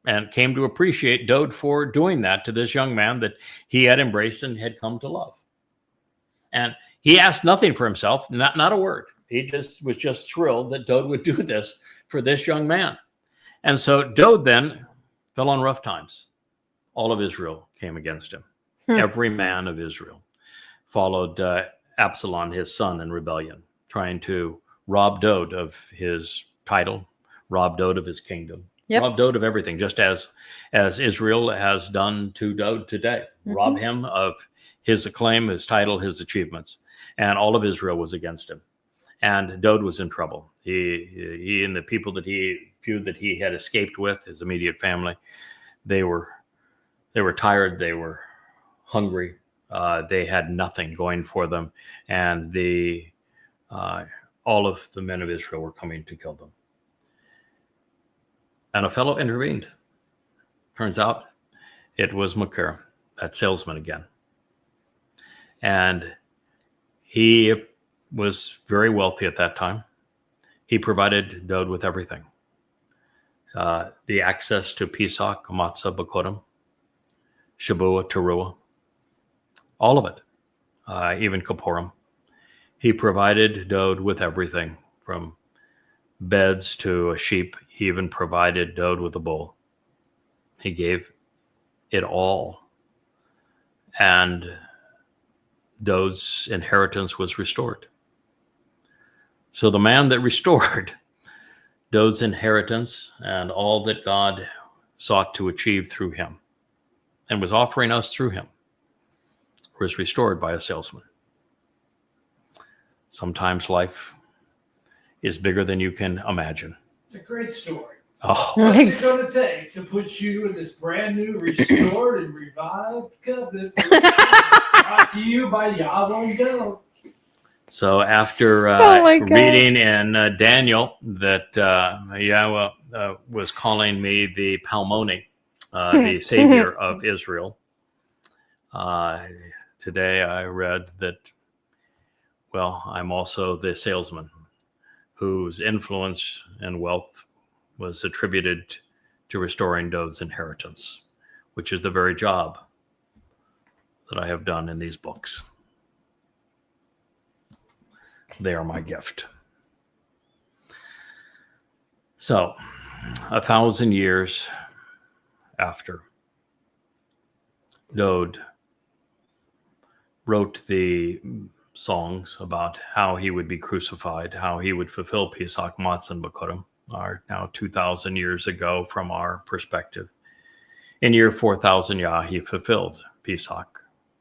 and came to appreciate Dod for doing that to this young man that he had embraced and had come to love. And he asked nothing for himself, not a word. He was just thrilled that Dod would do this for this young man. And so Dod then fell on rough times. All of Israel came against him. Every man of Israel followed Absalom, his son, in rebellion, trying to rob Dod of his title, rob Dod of his kingdom, rob Dod of everything, just as Israel has done to Dod today. Rob him of his acclaim, his title, his achievements. And all of Israel was against him. And Dod was in trouble. He and the people that he had escaped with, his immediate family, they were tired, they were hungry, they had nothing going for them, and all of the men of Israel were coming to kill them. And a fellow intervened. Turns out it was Makir, that salesman again. And he was very wealthy at that time. He provided Dod with everything. The access to Pesach, Matzah, Bakodim, Shabuah, Towrah, all of it, even Kippurim. He provided Dowd with everything, from beds to a sheep. He even provided Dowd with a bull. He gave it all. And Dowd's inheritance was restored. So the man that restored Dowd's inheritance and all that God sought to achieve through him and was offering us through him was restored by a salesman. Sometimes life is bigger than you can imagine. It's a great story. Oh, What's it going to take to put you in this brand new, restored, and revived covenant? Brought to you by YAHOWAH Go. so after reading in Daniel that Yahweh was calling me the Palmoni, the Savior of Israel, today I read that, well, I'm also the salesman whose influence and wealth was attributed to restoring Dowd's inheritance, which is the very job that I have done in these books. They are my gift. So, 1,000 years after Dowd wrote the songs about how he would be crucified, how he would fulfill Pesach, Matzah, and Bikurim, are now 2,000 years ago from our perspective. In year 4,000, he fulfilled Pesach,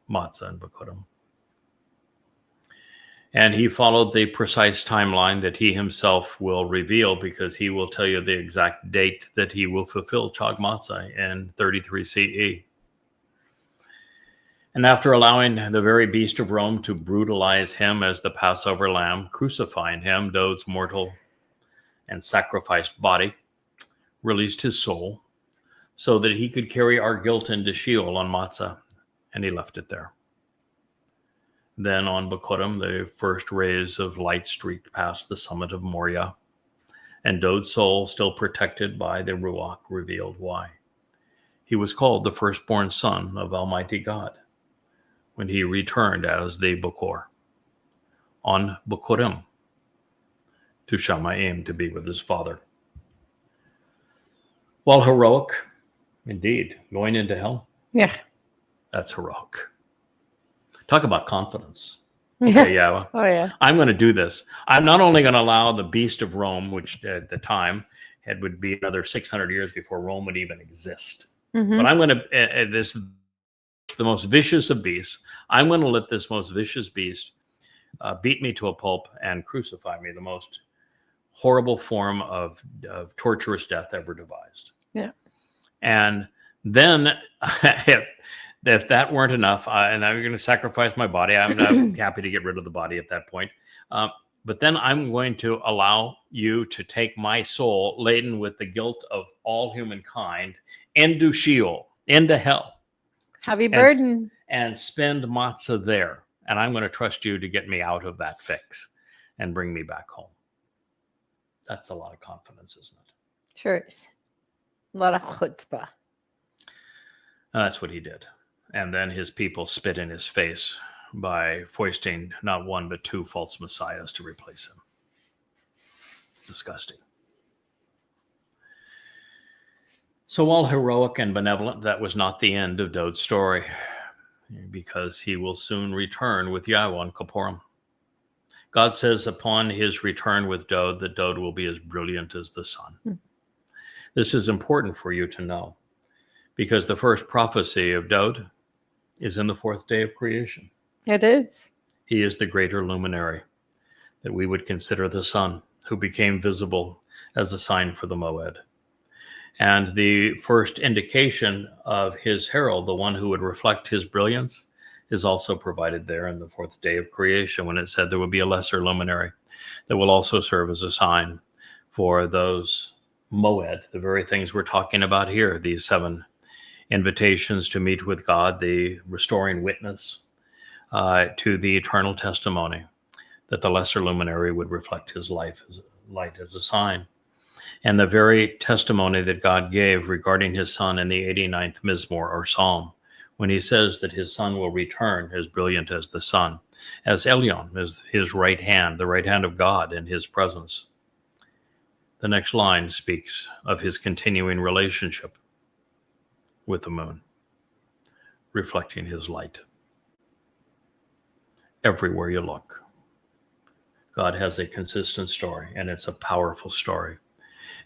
Matzah, and Bikurim. And he followed the precise timeline that he himself will reveal, because he will tell you the exact date that he will fulfill Chag Matzah in 33 CE. And after allowing the very beast of Rome to brutalize him as the Passover lamb, crucifying him, Dowd's mortal and sacrificed body released his soul so that he could carry our guilt into Sheol on Matzah, and he left it there. Then on Bikurim, the first rays of light streaked past the summit of Moriah, and Dowd's soul, still protected by the Ruach, revealed why. He was called the firstborn son of Almighty God when he returned as the Bokor on Bikurim to Shamayim, to be with his father. While heroic, indeed, going into hell. Yeah. That's heroic. Talk about confidence. Okay, Yahweh. Oh, yeah. I'm going to do this. I'm not only going to allow the beast of Rome, which at the time it would be another 600 years before Rome would even exist. Mm-hmm. But I'm going to, the most vicious of beasts, I'm going to let this most vicious beast beat me to a pulp and crucify me, the most horrible form of torturous death ever devised. Yeah. And then if that weren't enough, and I'm going to sacrifice my body, I'm happy to get rid of the body at that point. But then I'm going to allow you to take my soul laden with the guilt of all humankind into Sheol, into hell. Heavy burden. And spend matzah there. And I'm going to trust you to get me out of that fix and bring me back home. That's a lot of confidence, isn't it? Sure is. A lot of chutzpah. And that's what he did. And then his people spit in his face by foisting not one but two false messiahs to replace him. Disgusting. So while heroic and benevolent, that was not the end of Dowd's story, because he will soon return with Yahweh on Kippurim. God says upon his return with Dowd that Dowd will be as brilliant as the sun. This is important for you to know, because the first prophecy of Dowd is in the fourth day of creation. It is. He is the greater luminary that we would consider the sun, who became visible as a sign for the Moed. And the first indication of his herald, the one who would reflect his brilliance, is also provided there in the fourth day of creation, when it said there would be a lesser luminary that will also serve as a sign for those Moed, the very things we're talking about here, these 7 invitations to meet with God, the restoring witness to the eternal testimony, that the lesser luminary would reflect his light as a sign. And the very testimony that God gave regarding his son in the 89th Mizmor or Psalm, when he says that his son will return as brilliant as the sun, as Elyon, as his right hand, the right hand of God in his presence. The next line speaks of his continuing relationship with the moon, reflecting his light. Everywhere you look, God has a consistent story, and it's a powerful story.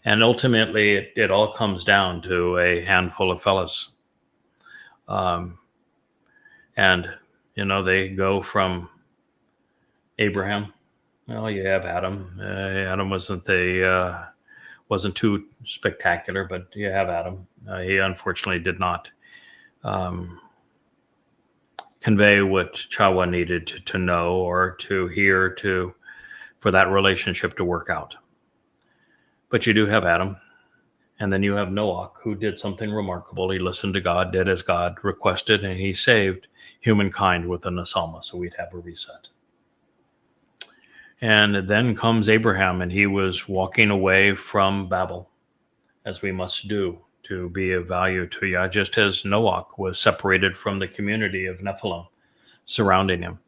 And ultimately, it all comes down to a handful of fellas. And, they go from Abraham. Well, you have Adam. Adam wasn't too spectacular, but you have Adam. He unfortunately did not convey what Yahowah needed to know or to hear for that relationship to work out. But you do have Adam. And then you have Noah, who did something remarkable. He listened to God, did as God requested, and he saved humankind with an Asalma, so we'd have a reset. And then comes Abraham, and he was walking away from Babel, as we must do to be of value to Yah, just as Noah was separated from the community of Nephilim surrounding him.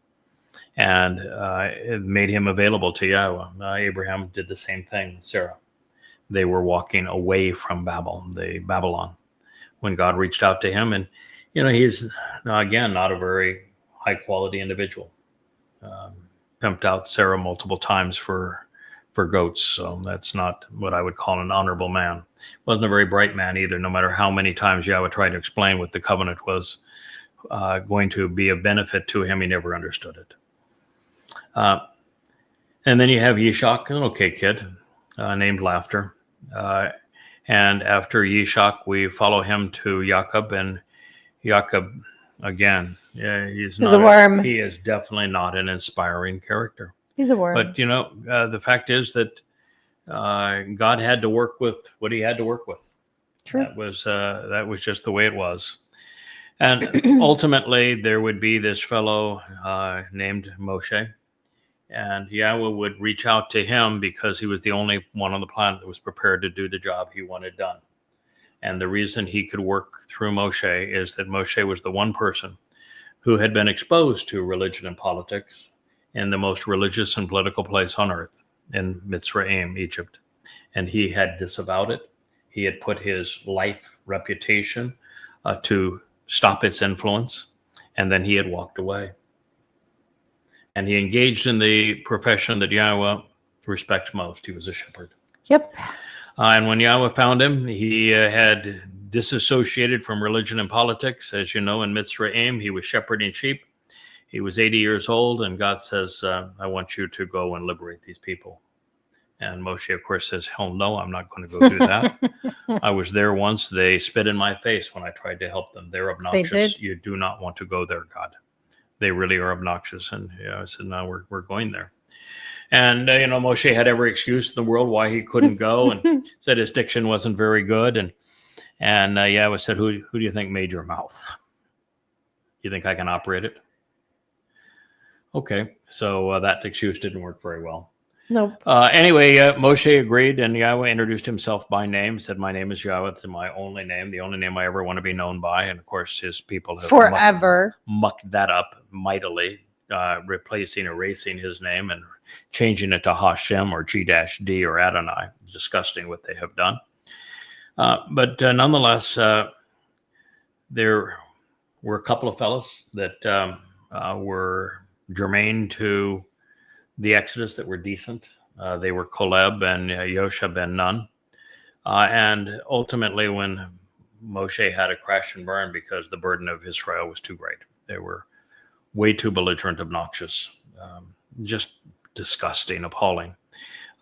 And it made him available to Yahowah. Abraham did the same thing with Sarah. They were walking away from Babylon, when God reached out to him. And, he's, again, not a very high-quality individual. Pimped out Sarah multiple times for goats, so that's not what I would call an honorable man. Wasn't a very bright man either, no matter how many times Yahowah tried to explain what the covenant was going to be of benefit to him. He never understood it. And then you have Yishak, an okay kid, named Laughter. And after Yishak, we follow him to Jacob, and Jacob, again, he's a worm. He is definitely not an inspiring character. He's a worm. But, the fact is that God had to work with what he had to work with. True. That was just the way it was. And ultimately, there would be this fellow named Moshe. And Yahowah would reach out to him because he was the only one on the planet that was prepared to do the job he wanted done. And the reason he could work through Moshe is that Moshe was the one person who had been exposed to religion and politics in the most religious and political place on earth, in Mitzrayim, Egypt. And he had disavowed it. He had put his life reputation to stop its influence. And then he had walked away. And he engaged in the profession that Yahowah respects most. He was a shepherd. Yep. And when Yahowah found him, he had disassociated from religion and politics. As you know, in Mitzrayim, he was shepherding sheep. He was 80 years old, and God says, I want you to go and liberate these people. And Moshe, of course, says, hell no, I'm not going to go do that. I was there once. They spit in my face when I tried to help them. They're obnoxious. They did. You do not want to go there, God. They really are obnoxious. And I said, no, we're going there. And, Moshe had every excuse in the world why he couldn't go, and said his diction wasn't very good. And Yahowah said, who do you think made your mouth? You think I can operate it? Okay. So that excuse didn't work very well. Nope. Anyway, Moshe agreed, and Yahowah introduced himself by name, said, my name is Yahowah. It's my only name, the only name I ever want to be known by. And of course, his people have forever mucked that up mightily, erasing his name and changing it to Hashem or G-D or Adonai. Disgusting what they have done. But nonetheless, there were a couple of fellas that were germane to the Exodus that were decent. They were Caleb and Yosha ben Nun. And ultimately, when Moshe had to crash and burn because the burden of Israel was too great, they were way too belligerent, obnoxious, just disgusting, appalling.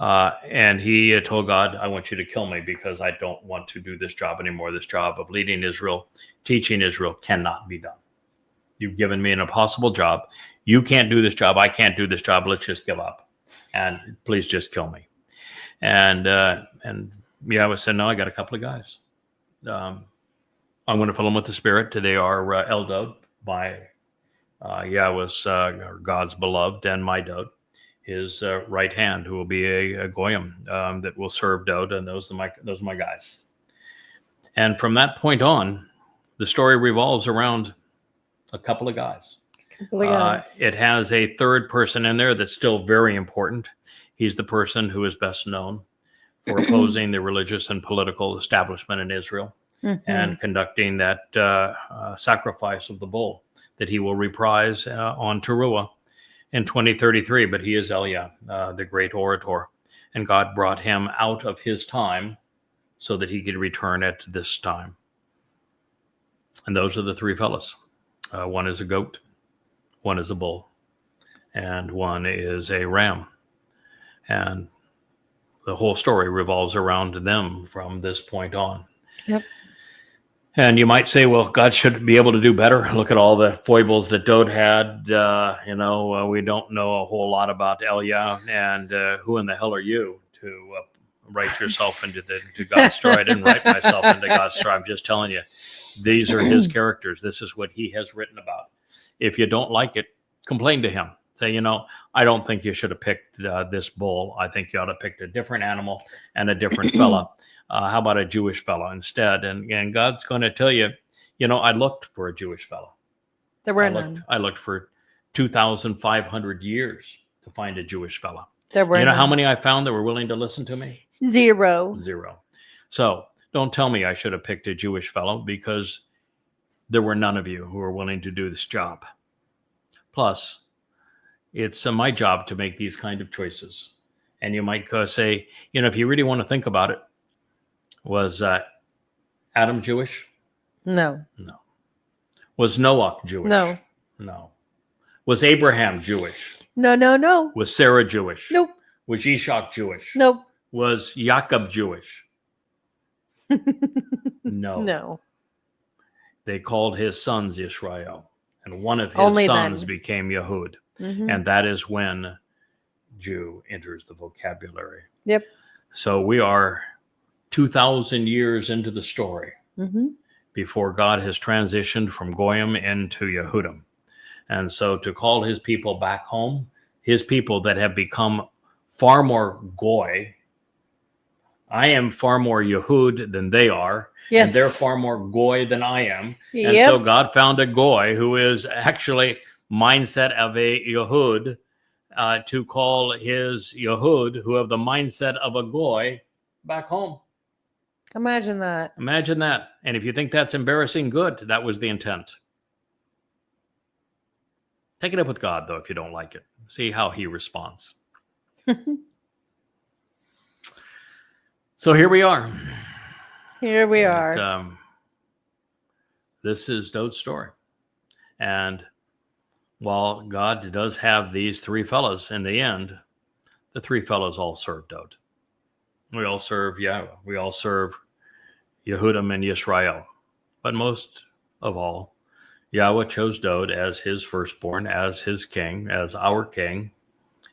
And he told God, I want you to kill me because I don't want to do this job anymore. This job of leading Israel, teaching Israel cannot be done. You've given me an impossible job. You can't do this job. I can't do this job. Let's just give up. And please just kill me. And Yahowah said, no, I got a couple of guys. I'm going to fill them with the Spirit. They are Eldod, by Yahowah's, God's beloved, and my Dod, his right hand, who will be a goyim that will serve Dod, and those are my guys. And from that point on, the story revolves around A couple of guys. Guys. It has a third person in there that's still very important. He's the person who is best known for opposing the religious and political establishment in Israel and conducting that sacrifice of the bull that he will reprise on Towrah in 2033. But he is Eliah, the great orator. And God brought him out of his time so that he could return at this time. And those are the three fellas. One is a goat, one is a bull, and one is a ram. And the whole story revolves around them from this point on. Yep. And you might say, well, God should be able to do better. Look at all the foibles that Dode had. We don't know a whole lot about Eliah, and who in the hell are you to write yourself into God's story? I didn't write myself into God's story. I'm just telling you, these are his characters. This is what he has written about. If you don't like it, complain to him. Say, I don't think you should have picked this bull. I think you ought to have picked a different animal and a different fella. How about a Jewish fella instead? And God's going to tell you, I looked for a Jewish fella. There were none. I looked for 2,500 years to find a Jewish fella. There were none. How many I found that were willing to listen to me? Zero. So don't tell me I should have picked a Jewish fellow, because there were none of you who were willing to do this job. Plus, it's my job to make these kind of choices. And you might say, if you really want to think about it, was Adam Jewish? No. Was Noah Jewish? No. Was Abraham Jewish? No. Was Sarah Jewish? Nope. Was Ishak Jewish? Nope. Was Jacob Jewish? No. They called his sons Israel, and one of his sons became Yehud. And that is when Jew enters the vocabulary. Yep. So we are 2,000 years into the story before God has transitioned from Goyim into Yehudim. And so to call his people back home, his people that have become far more Goy, I am far more Yehud than they are. Yes. And they're far more Goy than I am. Yep. And so God found a Goy who is actually mindset of a Yehud, to call his Yehud, who have the mindset of a Goy, back home. Imagine that. And if you think that's embarrassing, good. That was the intent. Take it up with God, though, if you don't like it. See how he responds. So here we are. This is Dode's story. And while God does have these three fellas, in the end, the three fellas all serve Dode. We all serve Yahweh. We all serve Yehudim and Yisrael. But most of all, Yahweh chose Dode as his firstborn, as his king, as our king.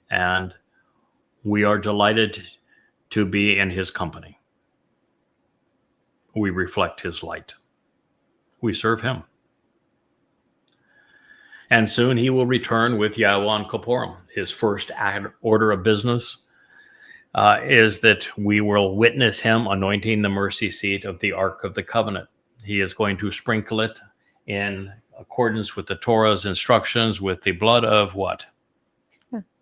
And we are delighted to be in his company. We reflect his light. We serve him. And soon he will return with Yahweh on Kippurim. His first order of business is that we will witness him anointing the mercy seat of the Ark of the Covenant. He is going to sprinkle it in accordance with the Torah's instructions with the blood of what?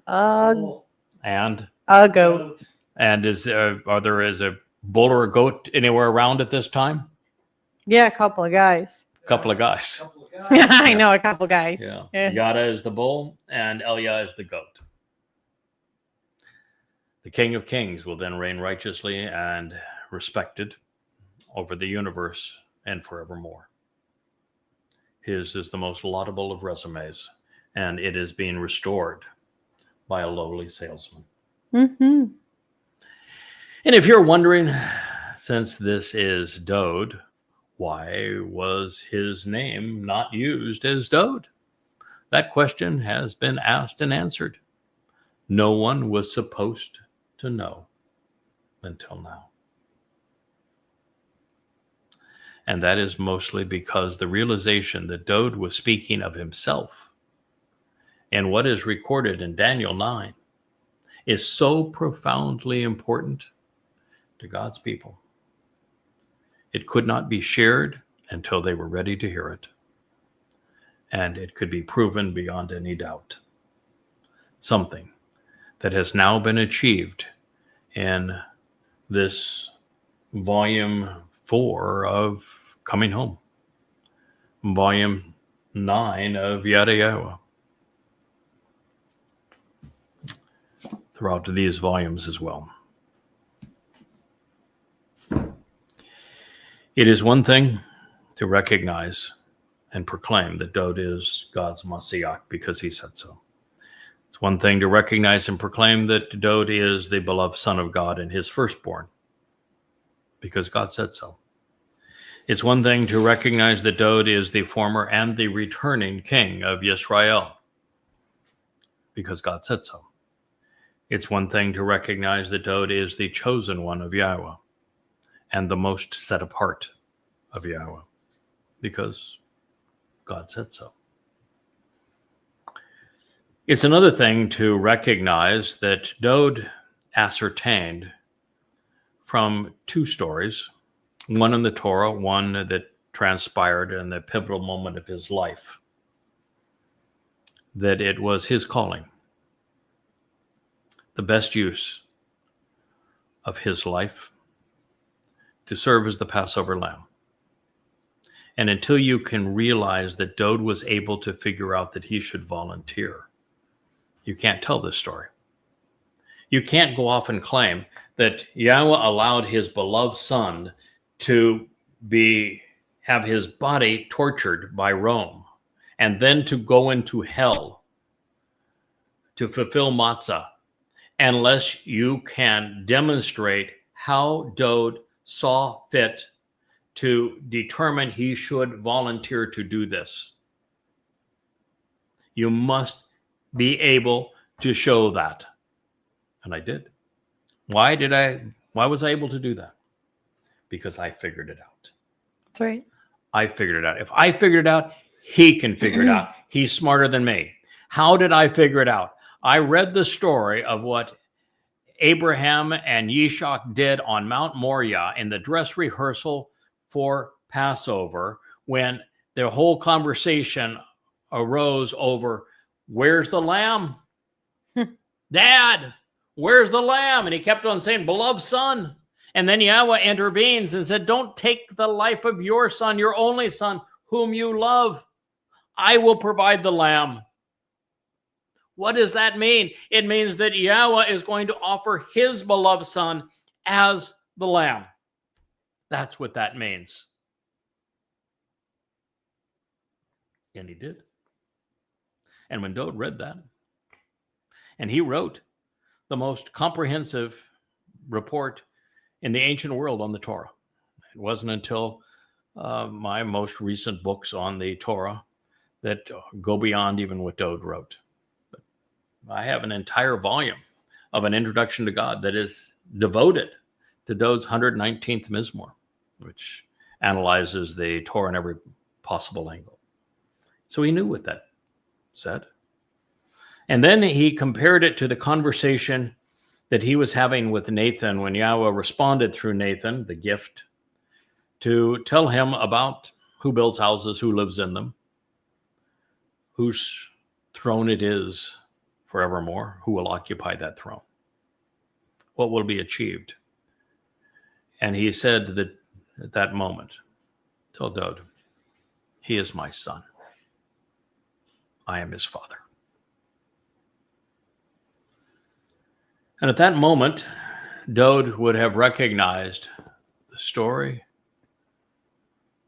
And a goat. And is there a bull or a goat anywhere around at this time? Yeah, a couple of guys. I know a couple guys. Yeah. Yada is the bull and Eliah is the goat. The King of Kings will then reign righteously and respected over the universe and forevermore. His is the most laudable of resumes, and it is being restored by a lowly salesman. And if you're wondering, since this is Dode, why was his name not used as Dode? That question has been asked and answered. No one was supposed to know until now. And that is mostly because the realization that Dode was speaking of himself and what is recorded in Daniel 9 is so profoundly important to God's people. It could not be shared until they were ready to hear it. and it could be proven beyond any doubt. Something that has now been achieved in this volume 4 of Coming Home, volume 9 of Yada Yahowah. Throughout these volumes as well. It is one thing to recognize and proclaim that Dowd is God's Mashiach because he said so. It's one thing to recognize and proclaim that Dowd is the beloved Son of God and his firstborn because God said so. It's one thing to recognize that Dowd is the former and the returning king of Israel because God said so. It's one thing to recognize that Dowd is the chosen one of Yahweh and the most set apart of Yahweh because God said so. It's another thing to recognize that Dowd ascertained from 2 stories, one in the Torah, one that transpired in the pivotal moment of his life, that it was his calling, the best use of his life, to serve as the Passover lamb. And until you can realize that Dowd was able to figure out that he should volunteer, you can't tell this story. You can't go off and claim that Yahweh allowed his beloved son to have his body tortured by Rome and then to go into hell to fulfill matzah, unless you can demonstrate how Dowd saw fit to determine he should volunteer to do this. You must be able to show that. And I did. Why was I able to do that? Because I figured it out. That's right. I figured it out. If I figured it out, he can figure it out. He's smarter than me. How did I figure it out? I read the story of what Abraham and Yishak did on Mount Moriah in the dress rehearsal for Passover when their whole conversation arose over, where's the lamb? Dad, where's the lamb? And he kept on saying, beloved son. And then Yahweh intervenes and said, don't take the life of your son, your only son, whom you love. I will provide the lamb. What does that mean? It means that Yahweh is going to offer his beloved son as the lamb. That's what that means. And he did. And when Dowd read that, and he wrote the most comprehensive report in the ancient world on the Torah. It wasn't until my most recent books on the Torah that go beyond even what Dowd wrote. But I have an entire volume of an introduction to God that is devoted to Dowd's 119th Mizmor, which analyzes the Torah in every possible angle. So he knew what that said. And then he compared it to the conversation that he was having with Nathan when Yahweh responded through Nathan, the gift, to tell him about who builds houses, who lives in them, whose throne it is forevermore, who will occupy that throne, what will be achieved. And he said that at that moment, tell Dowd, he is my son. I am his father. And at that moment, Dowd would have recognized the story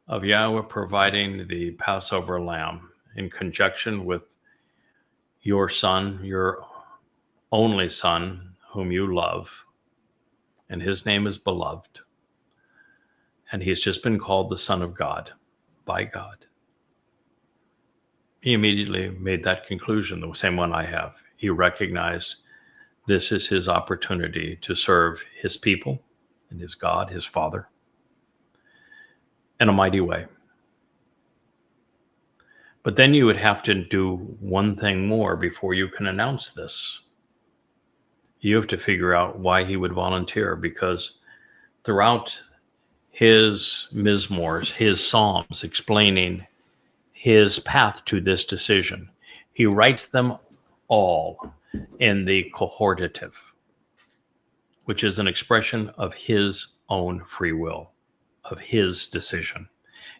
of Yahweh providing the Passover lamb in conjunction with your son, your only son, whom you love, and his name is beloved. And he's just been called the Son of God by God. He immediately made that conclusion, the same one I have. He recognized this is his opportunity to serve his people and his God, his Father, in a mighty way. But then you would have to do one thing more before you can announce this. You have to figure out why he would volunteer, because throughout his Mizmors, his Psalms explaining his path to this decision. He writes them all in the cohortative, which is an expression of his own free will, of his decision.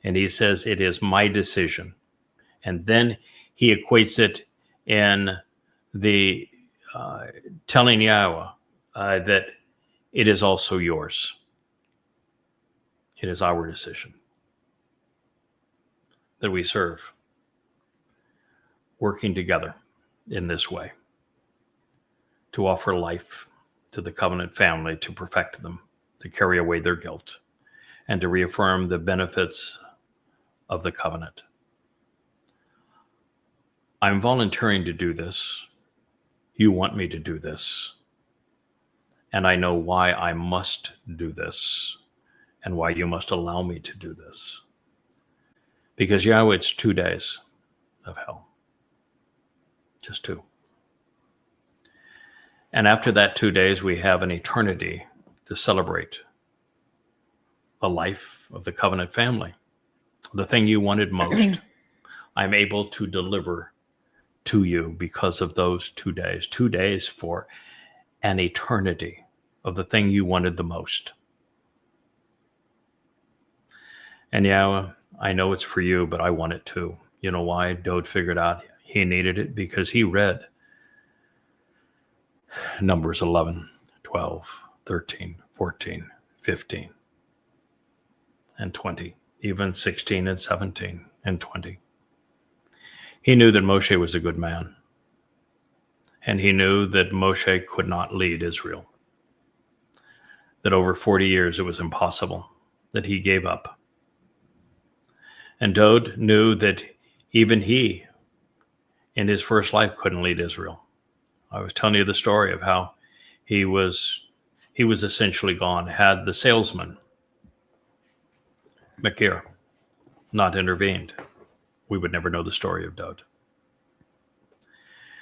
And he says, it is my decision. And then he equates it in the telling Yahowah that it is also yours. It is our decision that we serve, working together in this way to offer life to the covenant family, to perfect them, to carry away their guilt, and to reaffirm the benefits of the covenant. I'm volunteering to do this. You want me to do this. And I know why I must do this and why you must allow me to do this. Because Yahowah, it's 2 days of hell. Just 2. And after that 2 days, we have an eternity to celebrate a life of the covenant family. The thing you wanted most, I'm able to deliver to you because of those 2 days. 2 days for an eternity of the thing you wanted the most. And Yahowah, I know it's for you, but I want it too. You know why? Dode figured out he needed it because he read Numbers 11, 12, 13, 14, 15, and 20, even 16 and 17 and 20. He knew that Moshe was a good man, and he knew that Moshe could not lead Israel, that over 40 years it was impossible, that he gave up. And Dode knew that even he, in his first life, couldn't lead Israel. I was telling you the story of how he was essentially gone. Had the salesman, Makir, not intervened, we would never know the story of Dode.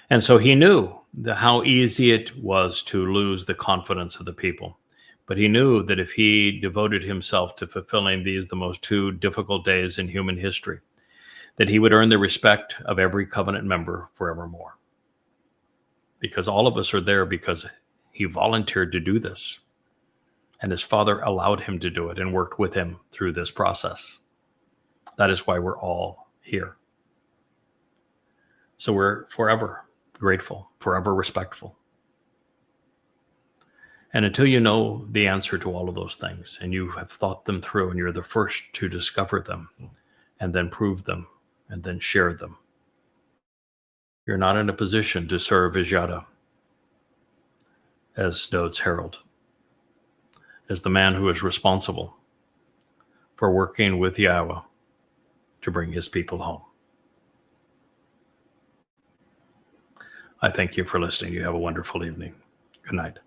And so he knew how easy it was to lose the confidence of the people. But he knew that if he devoted himself to fulfilling these, the most 2 difficult days in human history, that he would earn the respect of every covenant member forevermore. Because all of us are there because he volunteered to do this. And his father allowed him to do it and worked with him through this process. That is why we're all here. So we're forever grateful, forever respectful. And until you know the answer to all of those things, and you have thought them through, and you're the first to discover them, and then prove them, and then share them, you're not in a position to serve as Yada, as Dode's herald, as the man who is responsible for working with Yahowah to bring his people home. I thank you for listening. You have a wonderful evening. Good night.